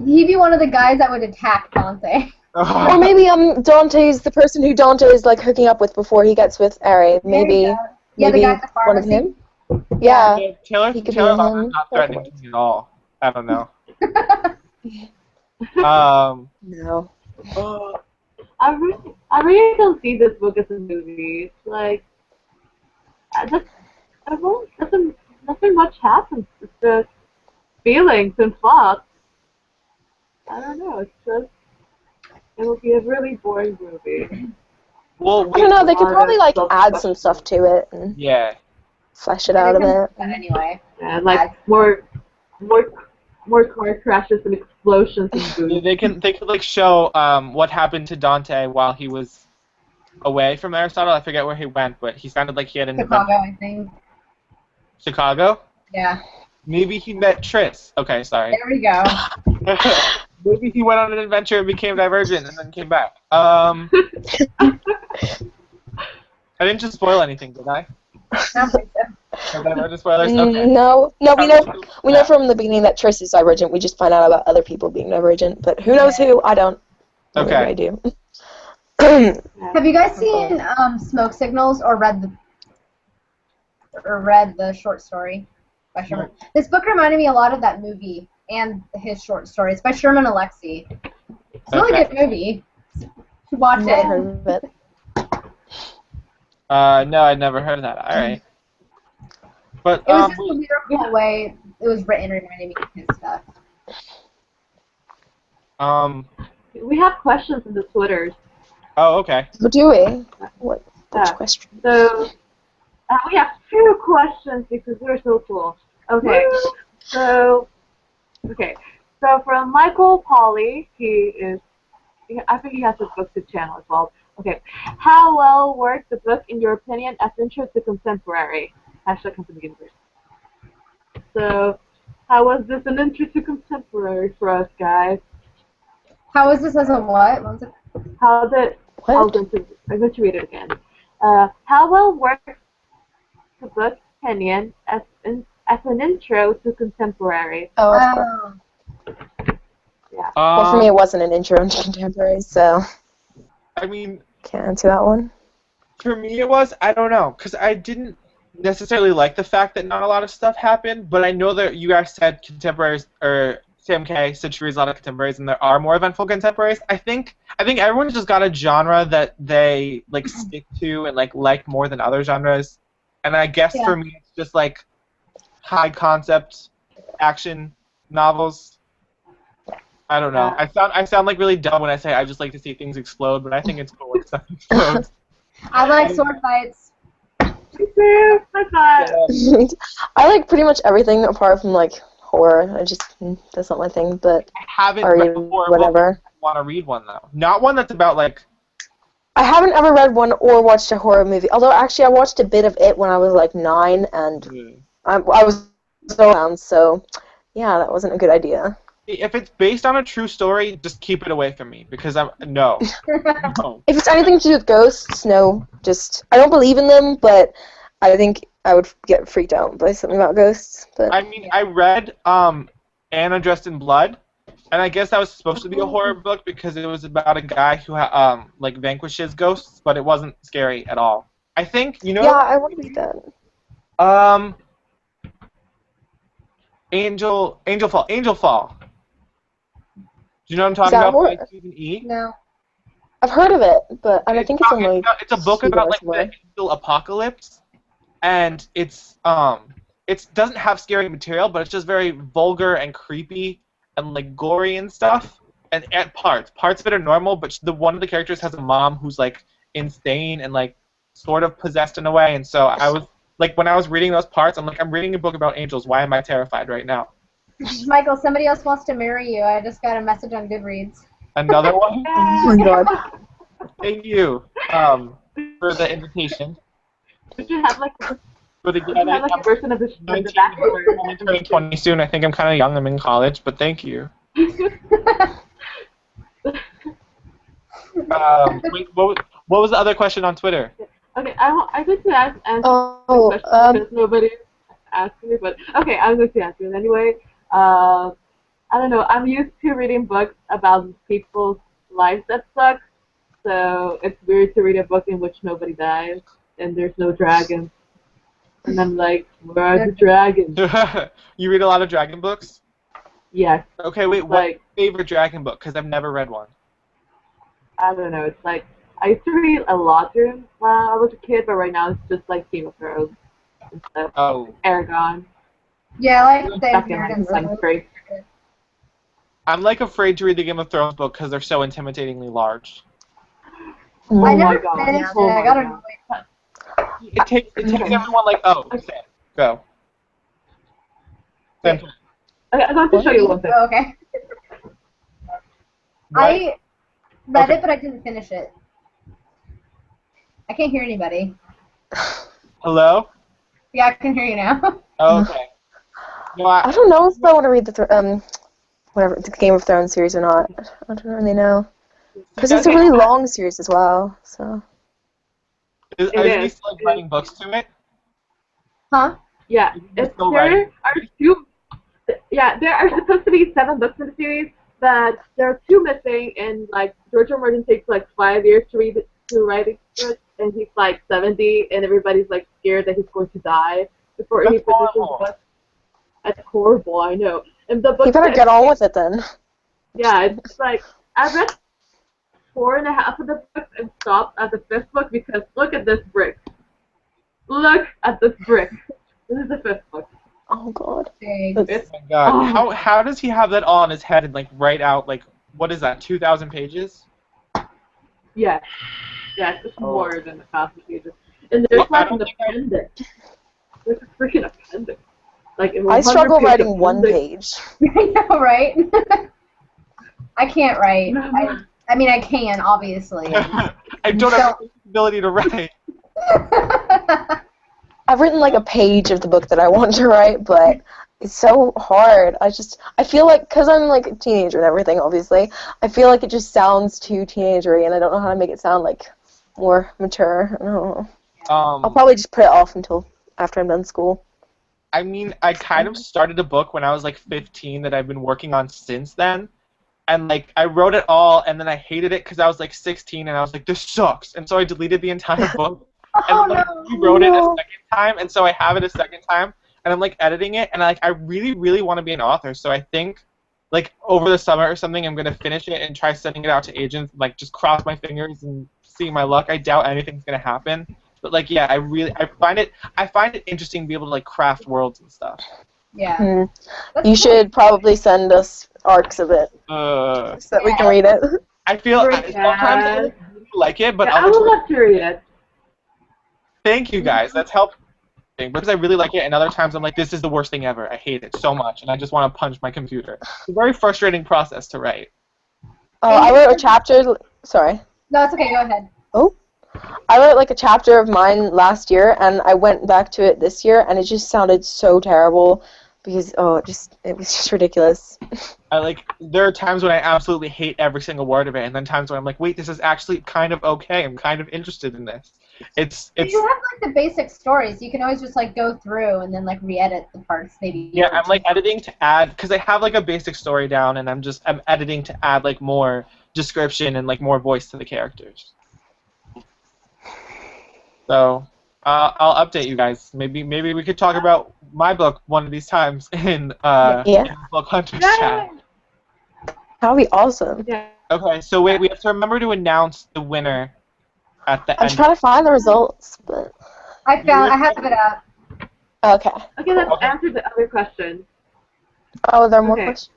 He'd be one of the guys that would attack Dante. or maybe Dante's the person who Dante is like hooking up with before he gets with Ari. Maybe Yeah, the maybe guy at the one of pharmacy. him. Yeah. Taylor He could be Lautner's him. not threatening to me at all. I don't know. No. I really don't see this book as a movie. It's like, nothing much happens. It's just feelings and thoughts. I don't know. It will be a really boring movie. Well, I don't know. They could probably like add some stuff to it and yeah. flesh it out a bit. Anyway. Yeah, like more car crashes and explosions and boom. They could like show what happened to Dante while he was away from Aristotle. I forget where he went, but he sounded like he had an Chicago, adventure. I think. Chicago? Yeah. Maybe he met Tris. Okay, sorry. There we go. Maybe he went on an adventure and became divergent and then came back. I didn't just spoil anything, did I? Have I read spoilers? Okay. No, we know from the beginning that Triss is divergent. We just find out about other people being divergent, but who knows who? I don't. Okay. I do. Have you guys seen Smoke Signals or read the short story by Sherman? This book reminded me a lot of that movie and his short story. It's by Sherman Alexie. It's a really good movie. Watch Never it. heard of it. No, I'd never heard of that. All right. But It was just the lyrical way it was written reminded me of his stuff. We have questions in the Twitters. Oh, okay. What do we? What question? So we have 2 questions because we're so cool. Okay. So from Michael Pauly, I think he has a BookTube channel as well. Okay. How well worked the book, in your opinion, as intro to contemporary? Hashtag Company Universe. So, how was this an intro to contemporary for us, guys? How is this as a what? I'm going to read it again. How well worked the book, opinion, as an intro to contemporary? Oh, of course. Yeah. Well, for me, it wasn't an intro into contemporary, so I mean, can't answer that one. for me it was. I don't know, because I didn't necessarily like the fact that not a lot of stuff happened, but I know that you guys said contemporaries, or Sam K said she reads a lot of contemporaries, and there are more eventful contemporaries. I think everyone's just got a genre that they like stick to and like more than other genres, and I guess for me it's just like high concept action novels. I don't know. I sound like really dumb when I say I just like to see things explode, but I think it's cool when stuff explodes. I like sword fights. Me too. High five. I like pretty much everything apart from like horror. That's not my thing, but I haven't or read a horror whatever. book. I want to read one though. Not one that's about like. I haven't ever read one or watched a horror movie. Although actually, I watched a bit of it when I was like 9, and I was so around. So yeah, that wasn't a good idea. If it's based on a true story, just keep it away from me because no. If it's anything to do with ghosts, no. I don't believe in them, but I think I would get freaked out by something about ghosts. But I mean, I read Anna Dressed in Blood, and I guess that was supposed to be a horror book because it was about a guy who like vanquishes ghosts, but it wasn't scary at all. I think Yeah, I want to read that. Angel Fall. Do you know what I'm talking about? By Stephen E? No. I've heard of it, but I think it's only. It's a book about like the angel apocalypse, and it doesn't have scary material, but it's just very vulgar and creepy and like gory and stuff. And at parts of it are normal, but one of the characters has a mom who's like insane and like sort of possessed in a way. And so I was like, when I was reading those parts, I'm like, I'm reading a book about angels. Why am I terrified right now? Michael, somebody else wants to marry you. I just got a message on Goodreads. Another one? Oh my god. Thank you for the invitation. Did you have like a version of the 19, I'm turning 20 soon. I think I'm kind of young. I'm in college, but thank you. Wait, what was the other question on Twitter? Okay, I think to answer the Oh, question because nobody asked me, but okay, I'm going to answer it anyway. I don't know. I'm used to reading books about people's lives that suck, so it's weird to read a book in which nobody dies and there's no dragons. And I'm like, where are the dragons? You read a lot of dragon books? Yes. Okay, wait, It's what's like, your favorite dragon book? Because I've never read one. I don't know. It's like I used to read a lot during when I was a kid, but right now it's just like Game of Thrones and stuff. Oh. Aragon. Yeah, I like the Back in like American seventh grade. I'm like afraid to read the Game of Thrones book because they're so intimidatingly large. Oh I my never god. finished Oh it. I my gotta god. wait. It takes everyone like, oh, Sam, go. Sam, Wait. Okay, I'm going to show you one thing. Oh, okay. what? I read Okay. it, but I didn't finish it. I can't hear anybody. Hello? Yeah, I can hear you now. Oh, okay. No, I don't know if I want to read the whatever the Game of Thrones series or not. I don't really know because it's a really long series as well. So. Are you still like writing books to it? Huh? Yeah, You're still there writing? are two. Yeah, there are supposed to be 7 books in the series, but there are 2 missing, and like George R. Martin takes like 5 years to write it, and he's like 70, and everybody's like scared that he's going to die before he That's finishes the horrible. book. That's horrible, I know. And the book. You better get on with it then. Yeah, it's like I read 4.5 of the books and stopped at the 5th book because look at this brick. Look at this brick. This is the 5th book. Oh god. Dang. It's Oh my god. How does he have that all on his head and like write out like what is that, 2,000 pages? yeah, it's Oh. more than 1,000 pages. And there's I like don't an think I- appendix. There's a freaking appendix. Like I struggle 100-page writing one appendix. page. I know, right? I can't write. I mean, I can, obviously. I don't have the ability to write. I've written like a page of the book that I want to write, but it's so hard. I feel like, because I'm like a teenager and everything, obviously, I feel like it just sounds too teenagery, and I don't know how to make it sound like more mature. I don't know. I'll probably just put it off until after I'm done school. I mean, I kind of started a book when I was like 15 that I've been working on since then. And like I wrote it all and then I hated it because I was like 16 and I was like, this sucks. And so I deleted the entire book and then rewrote it a second time, and so I have it a second time and I'm like editing it and I really, really want to be an author. So I think like over the summer or something I'm gonna finish it and try sending it out to agents, like just cross my fingers and see my luck. I doubt anything's gonna happen. But like yeah, I find it interesting to be able to like craft worlds and stuff. Yeah. You should probably send us arcs of it so that we can read it. I feel sometimes I really like it, but I other would times, love to read it. thank you guys, that's helped. Because I really like it, and other times I'm like, this is the worst thing ever. I hate it so much, and I just want to punch my computer. It's a very frustrating process to write. I wrote a chapter. Sorry. No, it's okay. Go ahead. Oh. I wrote like a chapter of mine last year, and I went back to it this year, and it just sounded so terrible because it was just ridiculous. There are times when I absolutely hate every single word of it, and then times when I'm like, wait, this is actually kind of okay. I'm kind of interested in this. It's. You have like the basic stories. You can always just like go through and then like re-edit the parts maybe. Yeah, I'm like editing to add because I have like a basic story down, and I'm editing to add like more description and like more voice to the characters. So I'll update you guys. Maybe we could talk about my book one of these times in BookHunters chat. That would be awesome. Yeah. Okay, so wait, we have to remember to announce the winner at the I'm end. trying to find the results, but I have it up. okay. Okay, let's answer the other question. Oh, there are more Okay. questions.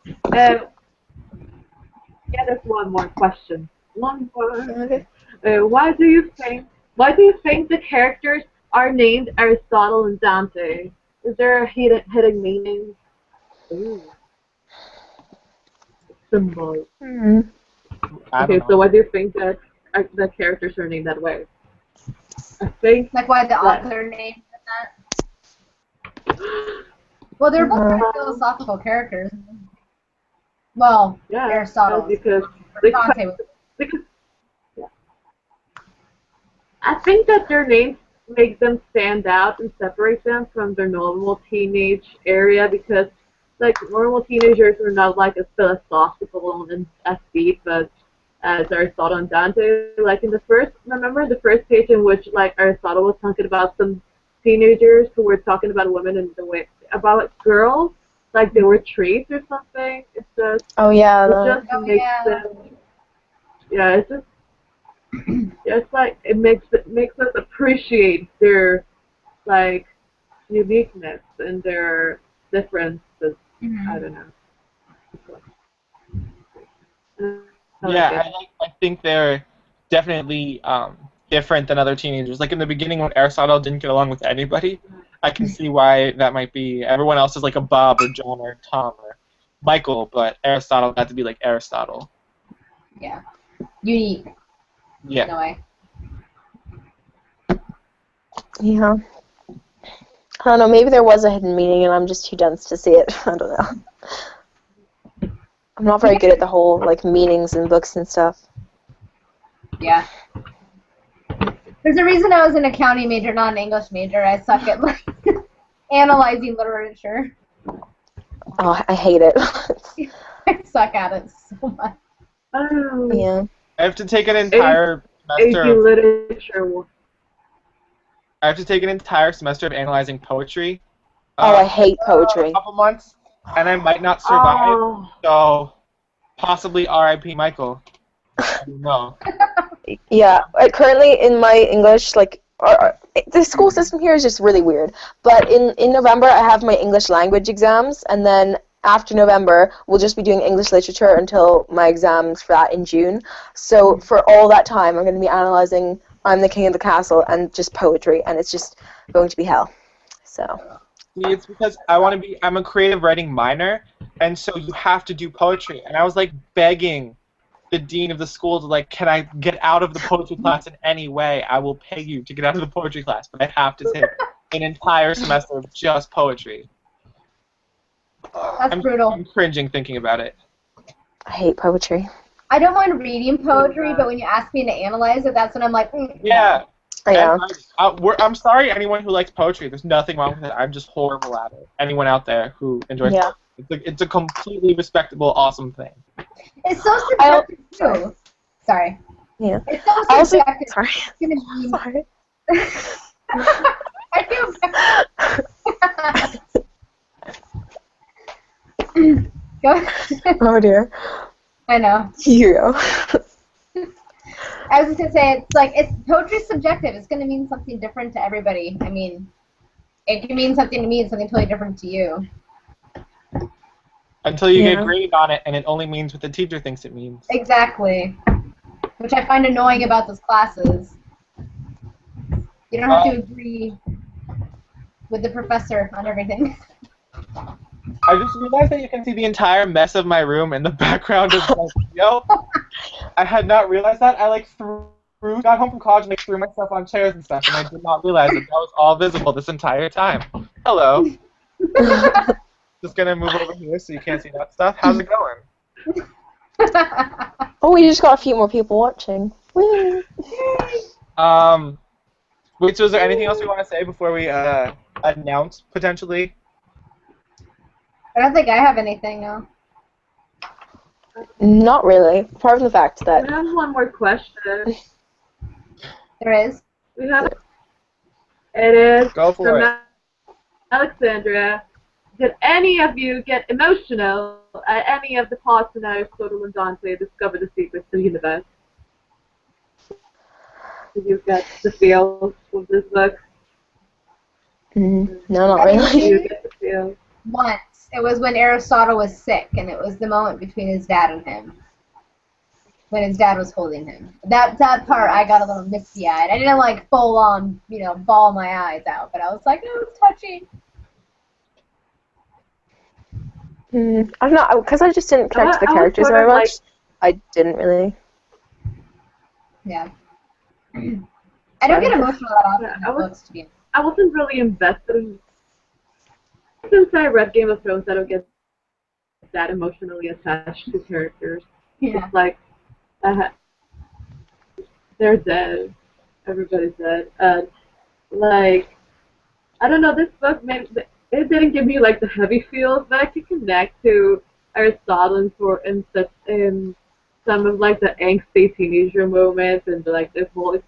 Yeah, there's one more question. One more. Okay. Why do you think the characters are named Aristotle and Dante? Is there a hidden meaning? Ooh. Symbol. Okay, so why do you think that the characters are named that way? I think Like why the author named that? Well, they're both very philosophical characters. Well, Yeah, Aristotle. because they Dante was. because yeah. I think that their names make them stand out and separate them from their normal teenage area because like normal teenagers are not like as philosophical and as deep as Aristotle and Dante. Like in the first, remember the first page in which like Aristotle was talking about some teenagers who were talking about women and the way about girls, like they were trees or something. It's just Oh yeah. it just makes them yeah, it's just it's like it makes us appreciate their like uniqueness and their differences. I don't know. I like it. Yeah, I think they're definitely different than other teenagers. Like in the beginning when Aristotle didn't get along with anybody, I can see why that might be. Everyone else is like a Bob or John or Tom or Michael, but Aristotle got to be like Aristotle. Yeah. Unique. Yeah. In a way. Yeah. I don't know, maybe there was a hidden meaning and I'm just too dense to see it. I don't know. I'm not very good at the whole, like, meanings in books and stuff. Yeah. There's a reason I was an accounting major, not an English major. I suck at, like, analyzing literature. Oh, I hate it. I suck at it so much. Oh, Yeah. I have to take an entire AP semester of literature. I have to take an entire semester of analyzing poetry. Oh, I hate poetry. A couple months, and I might not survive. Oh, So possibly R.I.P. Michael. I don't know. Yeah, currently in my English, like, the school system here is just really weird. But in November, I have my English language exams, and then after November, we'll just be doing English literature until my exams for that in June. So for all that time, I'm going to be analyzing I'm the King of the Castle and just poetry, and it's just going to be hell. So. See, it's because I'm a creative writing minor, and so you have to do poetry. And I was like begging the dean of the school to like, can I get out of the poetry class in any way? I will pay you to get out of the poetry class, but I have to take an entire semester of just poetry. That's brutal. I'm cringing thinking about it. I hate poetry. I don't mind reading poetry, but when you ask me to analyze it, that's when I'm like, Yeah. Yeah. I'm sorry, anyone who likes poetry. There's nothing wrong with it. I'm just horrible at it. Anyone out there who enjoys poetry, it's a completely respectable, awesome thing. It's so subjective too. Sorry. Yeah. It's so subjective. Sorry. Sorry. I feel bad. Go. Oh dear. I know. Here you go. I was just gonna say it's poetry's subjective. It's gonna mean something different to everybody. I mean, it can mean something to me and something totally different to you. Until you get graded on it, and it only means what the teacher thinks it means. Exactly. Which I find annoying about those classes. You don't have to agree with the professor on everything. I just realized that you can see the entire mess of my room in the background of my video. I had not realized that. I got home from college and threw myself on chairs and stuff, and I did not realize that was all visible this entire time. Hello. Just gonna move over here so you can't see that stuff. How's it going? Oh, we just got a few more people watching. Woo. Wait, so is there anything else we want to say before we announce potentially? I don't think I have anything, no. Not really, apart from the fact that... I have one more question. There is? We have... It is Go for from it. Alexandria. Did any of you get emotional at any of the plots in Aristotle and Dante discover the secrets of the universe? Did you get the feels of this book? No, not really. Did you get the feels? Once. It was when Aristotle was sick, and it was the moment between his dad and him. When his dad was holding him. That part, I got a little misty-eyed. I didn't, like, full on, bawl my eyes out, but I was like, oh, it's touchy. I don't know, because I just didn't connect to the characters very much. I didn't really. Yeah. I don't get emotional that often in books, to be honest. I wasn't really invested in... Since I read Game of Thrones, I don't get that emotionally attached to characters. Yeah. It's like uh, they're dead. Everybody's dead. And like I don't know, this book it didn't give me like the heavy feels, but I could connect to Aristotle in some of like the angsty teenager moments and like the whole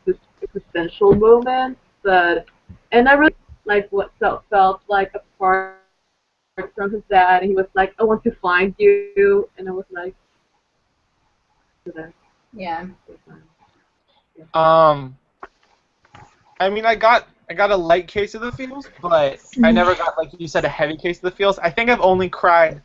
existential moments. But and I really like what felt like a part from his dad. He was like, "I want to find you," and I was like, Yeah. I mean, I got a light case of the feels, but I never got, like you said, a heavy case of the feels. I think I've only cried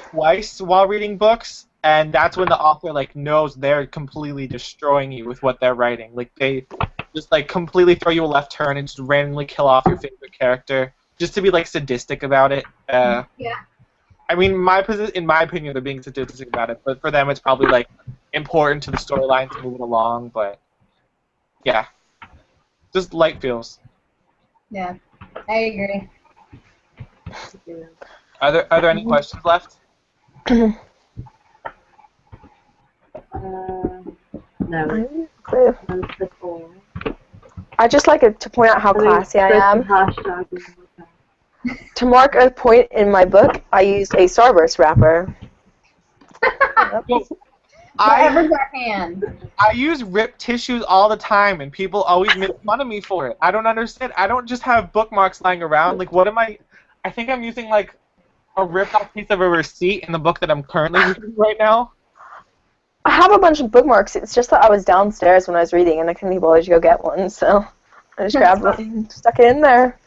twice while reading books, and that's when the author like knows they're completely destroying you with what they're writing. Like they just like completely throw you a left turn and just randomly kill off your favorite character just to be like sadistic about it. Yeah. I mean, in my opinion, they're being sadistic about it, but for them, it's probably like important to the storyline to move it along. But yeah, just light feels. Yeah. I agree. Are there any questions left? No. Clue. That's all. I just like to point out how classy I am. Hashtag. To mark a point in my book, I used a Starburst wrapper. Whatever's our hand. I use ripped tissues all the time, and people always make fun of me for it. I don't understand. I don't just have bookmarks lying around. Like, what am I? I think I'm using like a ripped off piece of a receipt in the book that I'm currently reading right now. I have a bunch of bookmarks. It's just that I was downstairs when I was reading, and I couldn't be bothered to go get one, so I just grabbed one and stuck it in there.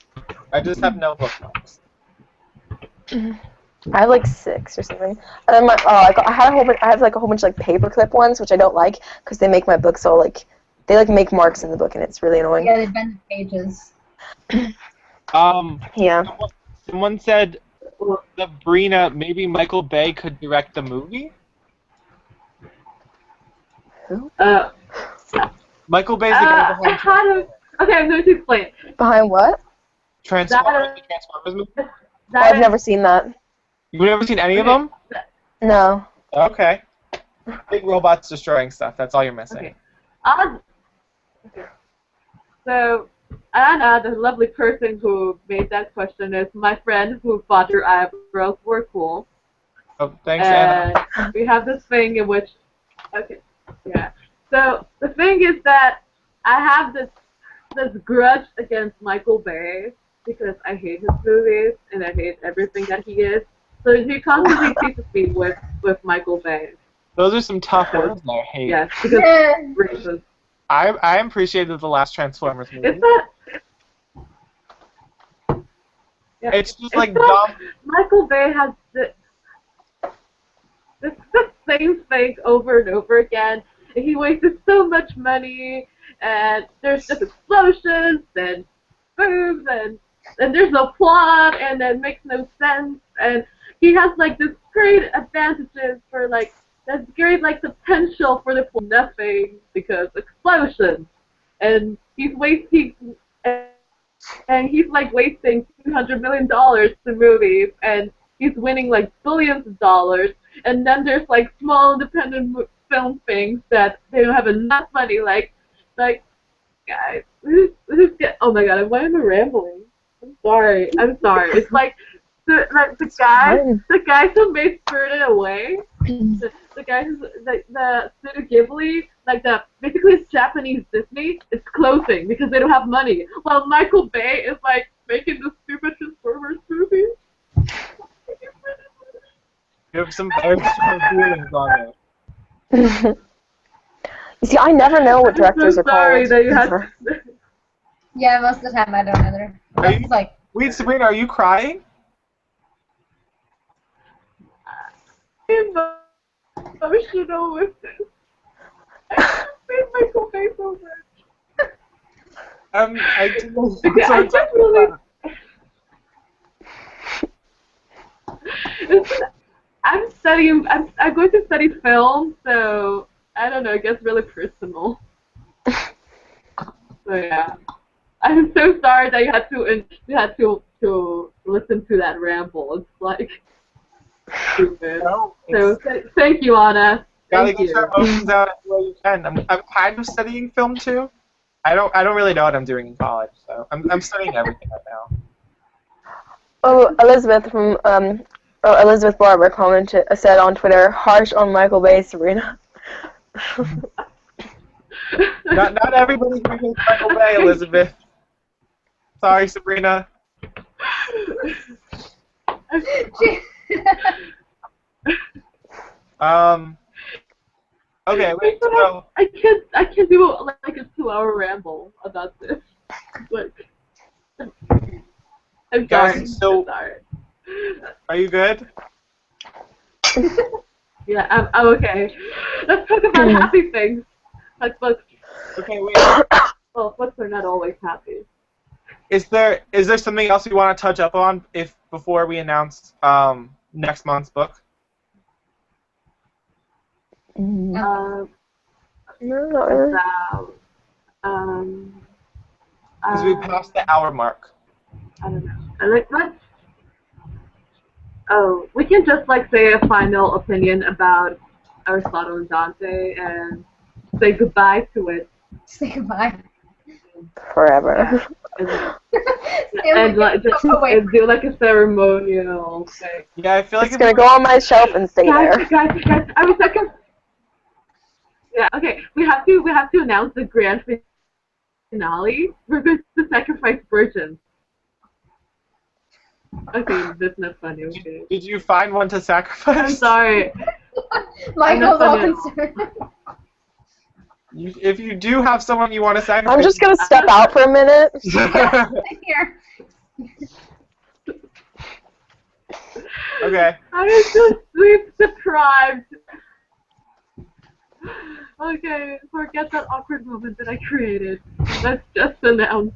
I just have no bookmarks. I have like 6 or something. And then I have like a whole bunch of like paperclip ones, which I don't like because they make my books all like they like make marks in the book, and it's really annoying. Yeah, they bend the pages. Yeah. Someone said Sabrina, maybe Michael Bay could direct the movie. Who? Michael Bay's the guy behind Okay, I'm going to explain. Behind what? Transformers, the Transformers movie. I've never seen that. You've never seen any of them? No. Okay. Big robots destroying stuff. That's all you're missing. Okay. So, Anna, the lovely person who made that question, is my friend who thought your eyebrows were cool. Oh, thanks, Anna. We have this thing in which, okay, yeah. So the thing is that I have this grudge against Michael Bay because I hate his movies and I hate everything that he is. So he constantly teases me with Michael Bay. Those are some tough words there. Hate. Yes, because racist. I appreciated the last Transformers movie. It's not. Yeah, it's just like dumb. Michael Bay has the same thing over and over again. And he wasted so much money, and there's just explosions and boobs, and there's no plot, and it makes no sense. And he has like this great advantages for like that's great like potential for the nothing because explosions, and he's like wasting $200 million to movies, and he's winning like billions of dollars. And then there's like small independent film things that they don't have enough money. Like guys, oh my god, why am I rambling? I'm sorry. It's like the guys who made Spirited Away, the guys who the Studio Ghibli, like basically it's Japanese Disney, it's closing because they don't have money. While Michael Bay is like making the stupid Transformers movies. You have some very strong feelings on it. You see, I never know what directors are called. Sorry that you had to... Yeah, most of the time I don't either. Wait, Sabrina, are you crying? I'm emotional with this. I made Michael Bay so much. I just really... I'm going to study film, so I don't know, it gets really personal. So yeah. I'm so sorry that you had to listen to that ramble. It's like stupid. No, So thank you, Anna. gotta Thank get your you. emotions out any way you can. I'm kind of studying film too. I don't really know what I'm doing in college, so I'm studying everything right now. Oh, Elizabeth Barber said on Twitter, harsh on Michael Bay, Sabrina. Not everybody here hates Michael Bay, Elizabeth. Sorry, Sabrina. Okay, wait. So I can't do like a 2-hour ramble about this. Like, I'm Guys, sorry. so- I'm sorry. are you good? Yeah, I'm okay. Let's talk about happy things. Like books. Okay, wait. Well, books are not always happy. Is there something else you want to touch up on before we announce next month's book? No, not really. about Because we passed the hour mark. I don't know. Let's. Oh, we can just like say a final opinion about Aristotle and Dante and say goodbye to it. Say goodbye. Forever. And like just and do like a ceremonial thing. Yeah, I feel like It's gonna go on my shelf and stay there. Guys, I was like, yeah, okay. We have to announce the grand finale. We're going to sacrifice virgins. Okay, that's not funny. Okay. Did you find one to sacrifice? I'm sorry. Michael's all funny. concerned. If you do have someone you want to sacrifice, I'm just gonna step out for a minute. Here. Okay. I am so sleep deprived. Okay, forget that awkward moment that I created. Let's just announce.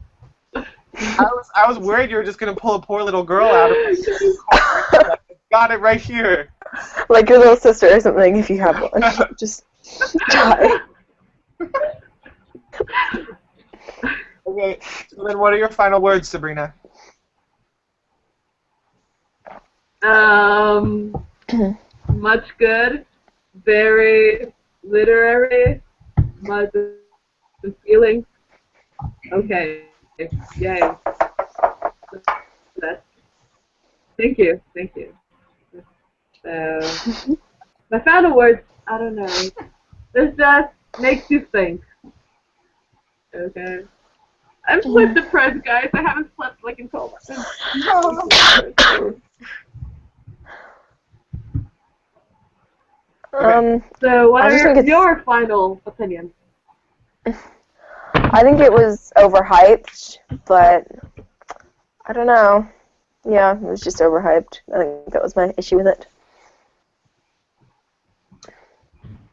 I was worried you were just gonna pull a poor little girl out of it. Got it right here. Like your little sister or something, if you have one. Just die. Okay. So then, what are your final words, Sabrina? Much good, very literary, much feeling. Okay, yay. Thank you. My final words, I don't know. This just makes you think. Okay. I'm sleep deprived, guys. I haven't slept like in 12 hours. So, what are your final opinions? I think it was overhyped, but I don't know. Yeah, it was just overhyped. I think that was my issue with it.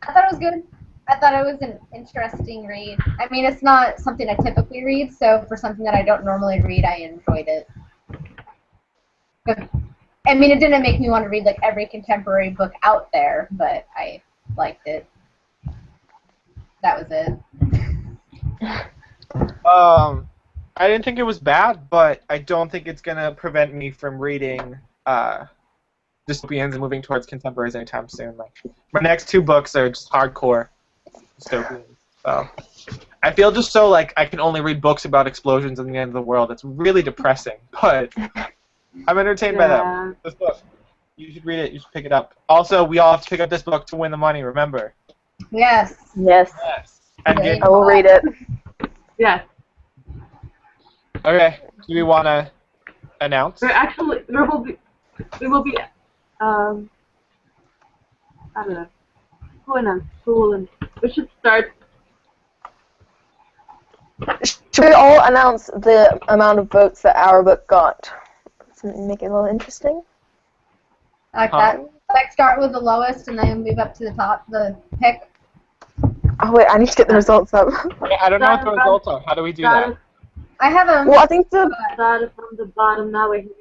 I thought it was good. I thought it was an interesting read. I mean, it's not something I typically read, so for something that I don't normally read, I enjoyed it. But, I mean, it didn't make me want to read like every contemporary book out there, but I liked it. That was it. I didn't think it was bad, but I don't think it's gonna prevent me from reading dystopians and moving towards contemporaries anytime soon. Like my next 2 books are just hardcore dystopians. So I feel just so like I can only read books about explosions and the end of the world. It's really depressing, but I'm entertained by them. This book, you should read it. You should pick it up. Also, we all have to pick up this book to win the money. Remember? Yes. Yes. And I will read it. Yes. Okay. Do we want to announce? Actually, there will be I don't know. We should start. Should we all announce the amount of votes that our book got? Make it a little interesting. Like that. Like start with the lowest and then move up to the top, the pick. Oh wait, I need to get the results up. I don't know what the results are. How do we do that? I have them. Well, I think the Started from the bottom. Now we're here.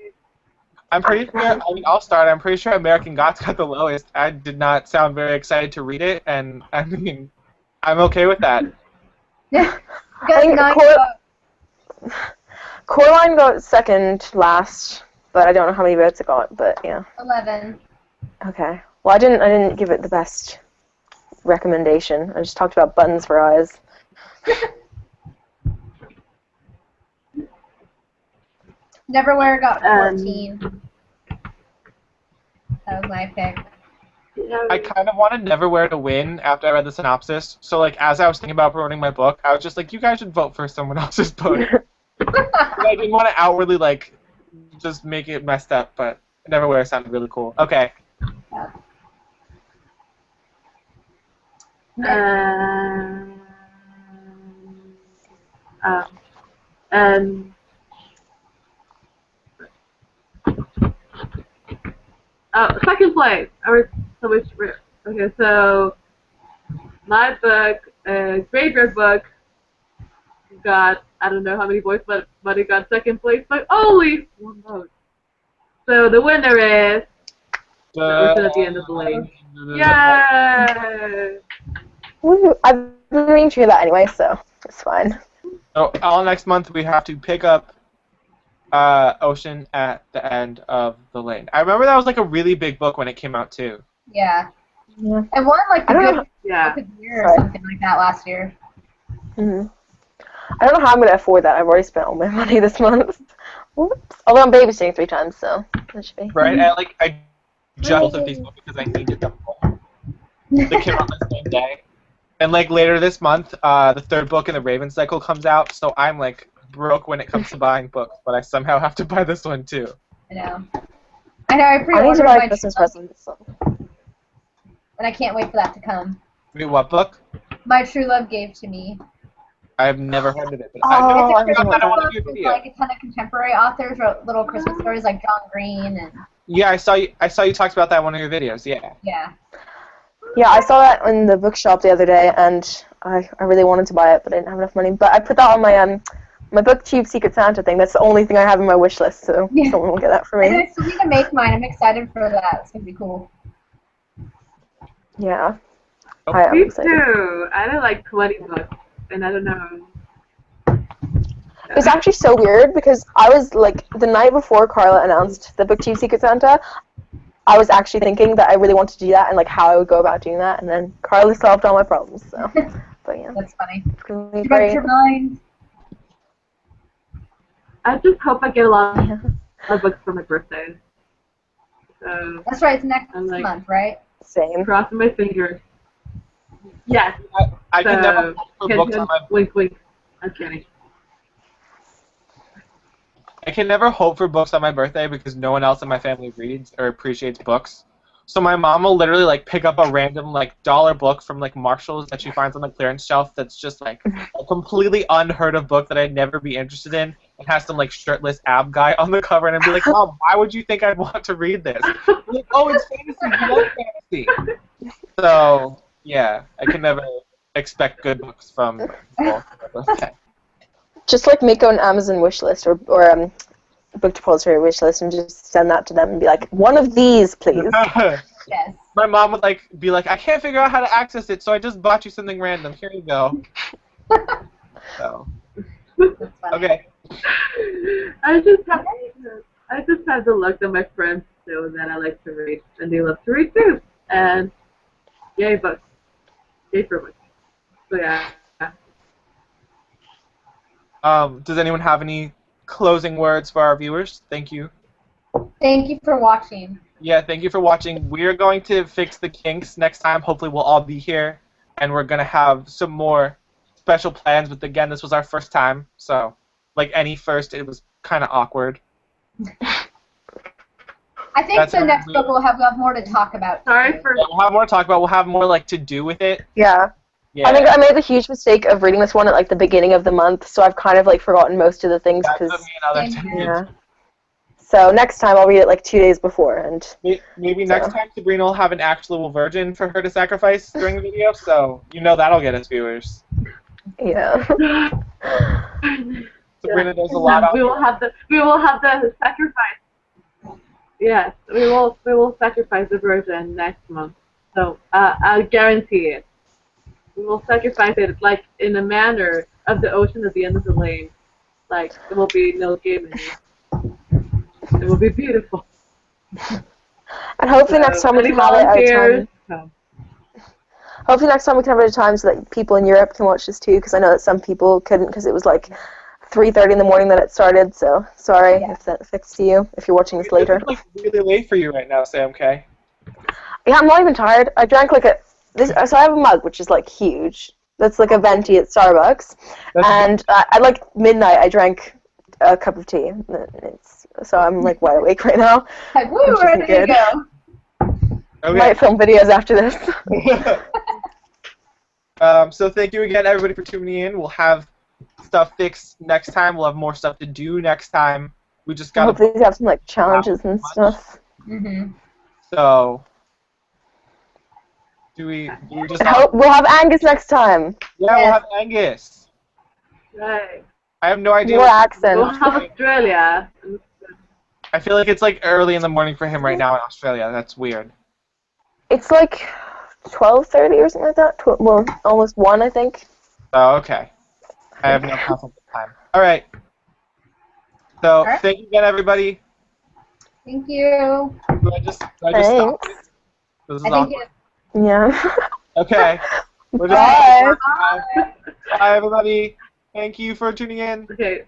I'm pretty sure. I mean, I'll start. I'm pretty sure American Gods got the lowest. I did not sound very excited to read it, and I mean, I'm okay with that. Yeah. I think Coraline got second last, but I don't know how many votes it got. But yeah. 11. Okay. Well, I didn't give it the best recommendation. I just talked about buttons for eyes. Neverwhere got 14. That was my pick. I kind of wanted Neverwhere to win after I read the synopsis. So, like, as I was thinking about promoting my book, I was just like, you guys should vote for someone else's book. I didn't want to outwardly, like, just make it messed up, but Neverwhere sounded really cool. Okay. And second place. Okay, so my book, Graveyard Book, got, I don't know how many votes, but it got second place by only 1 vote. So the winner is The Ocean at the End of the Lane. Yay! Woo! I've been meaning to hear that anyway, so it's fine. So all next month we have to pick up Ocean at the End of the Lane. I remember that was like a really big book when it came out too. Yeah. Yeah. It won like the good book Yeah. of the year or something like that last year. Mm-hmm. I don't know how I'm going to afford that. I've already spent all my money this month. Whoops. Although I'm babysitting 3 times, so that should be. Right? I just both of these books because I needed them all. They came out the same day. And like later this month, the 3rd book in the Raven cycle comes out, so I'm like broke when it comes to buying books, but I somehow have to buy this one too. I know. I I need to pre-ordered buy my a Christmas True Love, present. So. and I can't wait for that to come. Wait, what book? My True Love gave to me. I've never heard of it, but Oh, I know I It's a really Christmas want book to do a with video. like a ton of contemporary authors wrote little Christmas stories like John Green and Yeah, I saw you talked about that in one of your videos. Yeah. yeah. Yeah, I saw that in the bookshop the other day, and I really wanted to buy it, but I didn't have enough money. But I put that on my my BookTube Secret Santa thing. That's the only thing I have in my wish list, so Yeah. someone will get that for And me. I still need to make mine. I'm excited for that. It's gonna be cool. Yeah. Oh. I am Me excited. too. I did like 20 books, and I don't know. It was actually so weird because I was like the night before Carla announced the BookTube Secret Santa, I was actually thinking that I really wanted to do that and like how I would go about doing that, and then Carla solved all my problems. So, but yeah, That's funny. it's gonna be You got great. your mind. I just hope I get a lot Yeah. of books for my birthday. So, That's right. It's next I'm like- month, right? Same. crossing my fingers. Yes. I can never hope for hint, books hint, on my wink, wink. I'm kidding. I can never hope for books on my birthday because no one else in my family reads or appreciates books. So my mom will literally like pick up a random like dollar book from like Marshall's that she finds on the clearance shelf that's just like a completely unheard of book that I'd never be interested in and has some like shirtless ab guy on the cover and I'd be like, Mom, why would you think I'd want to read this? I'm like, oh, it's fantasy. You love fantasy. So yeah, I can never expect good books from people on my birthday. Just like make an Amazon wish list or book depository wish list and just send that to them and be like, one of these, please. Yes. My mom would like be like, I can't figure out how to access it, so I just bought you something random. Here you go. So That's funny. okay. I just have to look at my friends know that I like to read, and they love to read too. And yay books. Yay for books. So yeah. Does anyone have any closing words for our viewers? Thank you. Thank you for watching. Yeah, thank you for watching. We're going to fix the kinks next time. Hopefully we'll all be here, and we're going to have some more special plans. But again, this was our first time, so like any first, it was kind of awkward. I think That's the what next we- book we'll have more to talk about. Sorry too. for We'll have more to talk about. We'll have more like to do with it. Yeah. Yeah. I think I made the huge mistake of reading this one at like the beginning of the month, so I've kind of like forgotten most of the things That's because what me and others Same did. yeah. So next time I'll read it like 2 days before, and Maybe next time Sabrina will have an actual virgin for her to sacrifice during the video, so you know that'll get us viewers. yeah. Sabrina does a lot we will have the sacrifice. Yes, we will sacrifice the virgin next month. So I'll guarantee it. We will sacrifice it like in a manner of the ocean at the end of the lane. Like there will be no game in it. It will be beautiful. I And hopefully next time we any can have it at a volunteers? time. Hopefully next time we can have it at a time so that people in Europe can watch this too, because I know that some people couldn't because it was like 3:30 in the morning that it started. So sorry if that affects you if you're watching this later. It's like really late for you right now, Sam K. Yeah, I'm not even tired. I drank like so I have a mug which is like huge. That's like a venti at Starbucks, and at like midnight I drank a cup of tea. So I'm like wide awake right now. Like, woo, ready to go. Okay. Might film videos after this. So thank you again, everybody, for tuning in. We'll have stuff fixed next time. We'll have more stuff to do next time. We just got. Hopefully, we have some like challenges and stuff. Mhm. So, do we just? We'll have Angus next time. Yeah, we'll have Angus. Right. I have no idea. More accent. We'll have Australia. I feel like it's like early in the morning for him right now in Australia. That's weird. It's like 12:30 or something like that. Well, almost 1, I think. Oh, okay. I have no concept of time. All right. So, thank you again, everybody. Thank you. Do I just stop it? This is awkward. Yeah. Okay. Bye. Bye, everybody. Thank you for tuning in. Okay.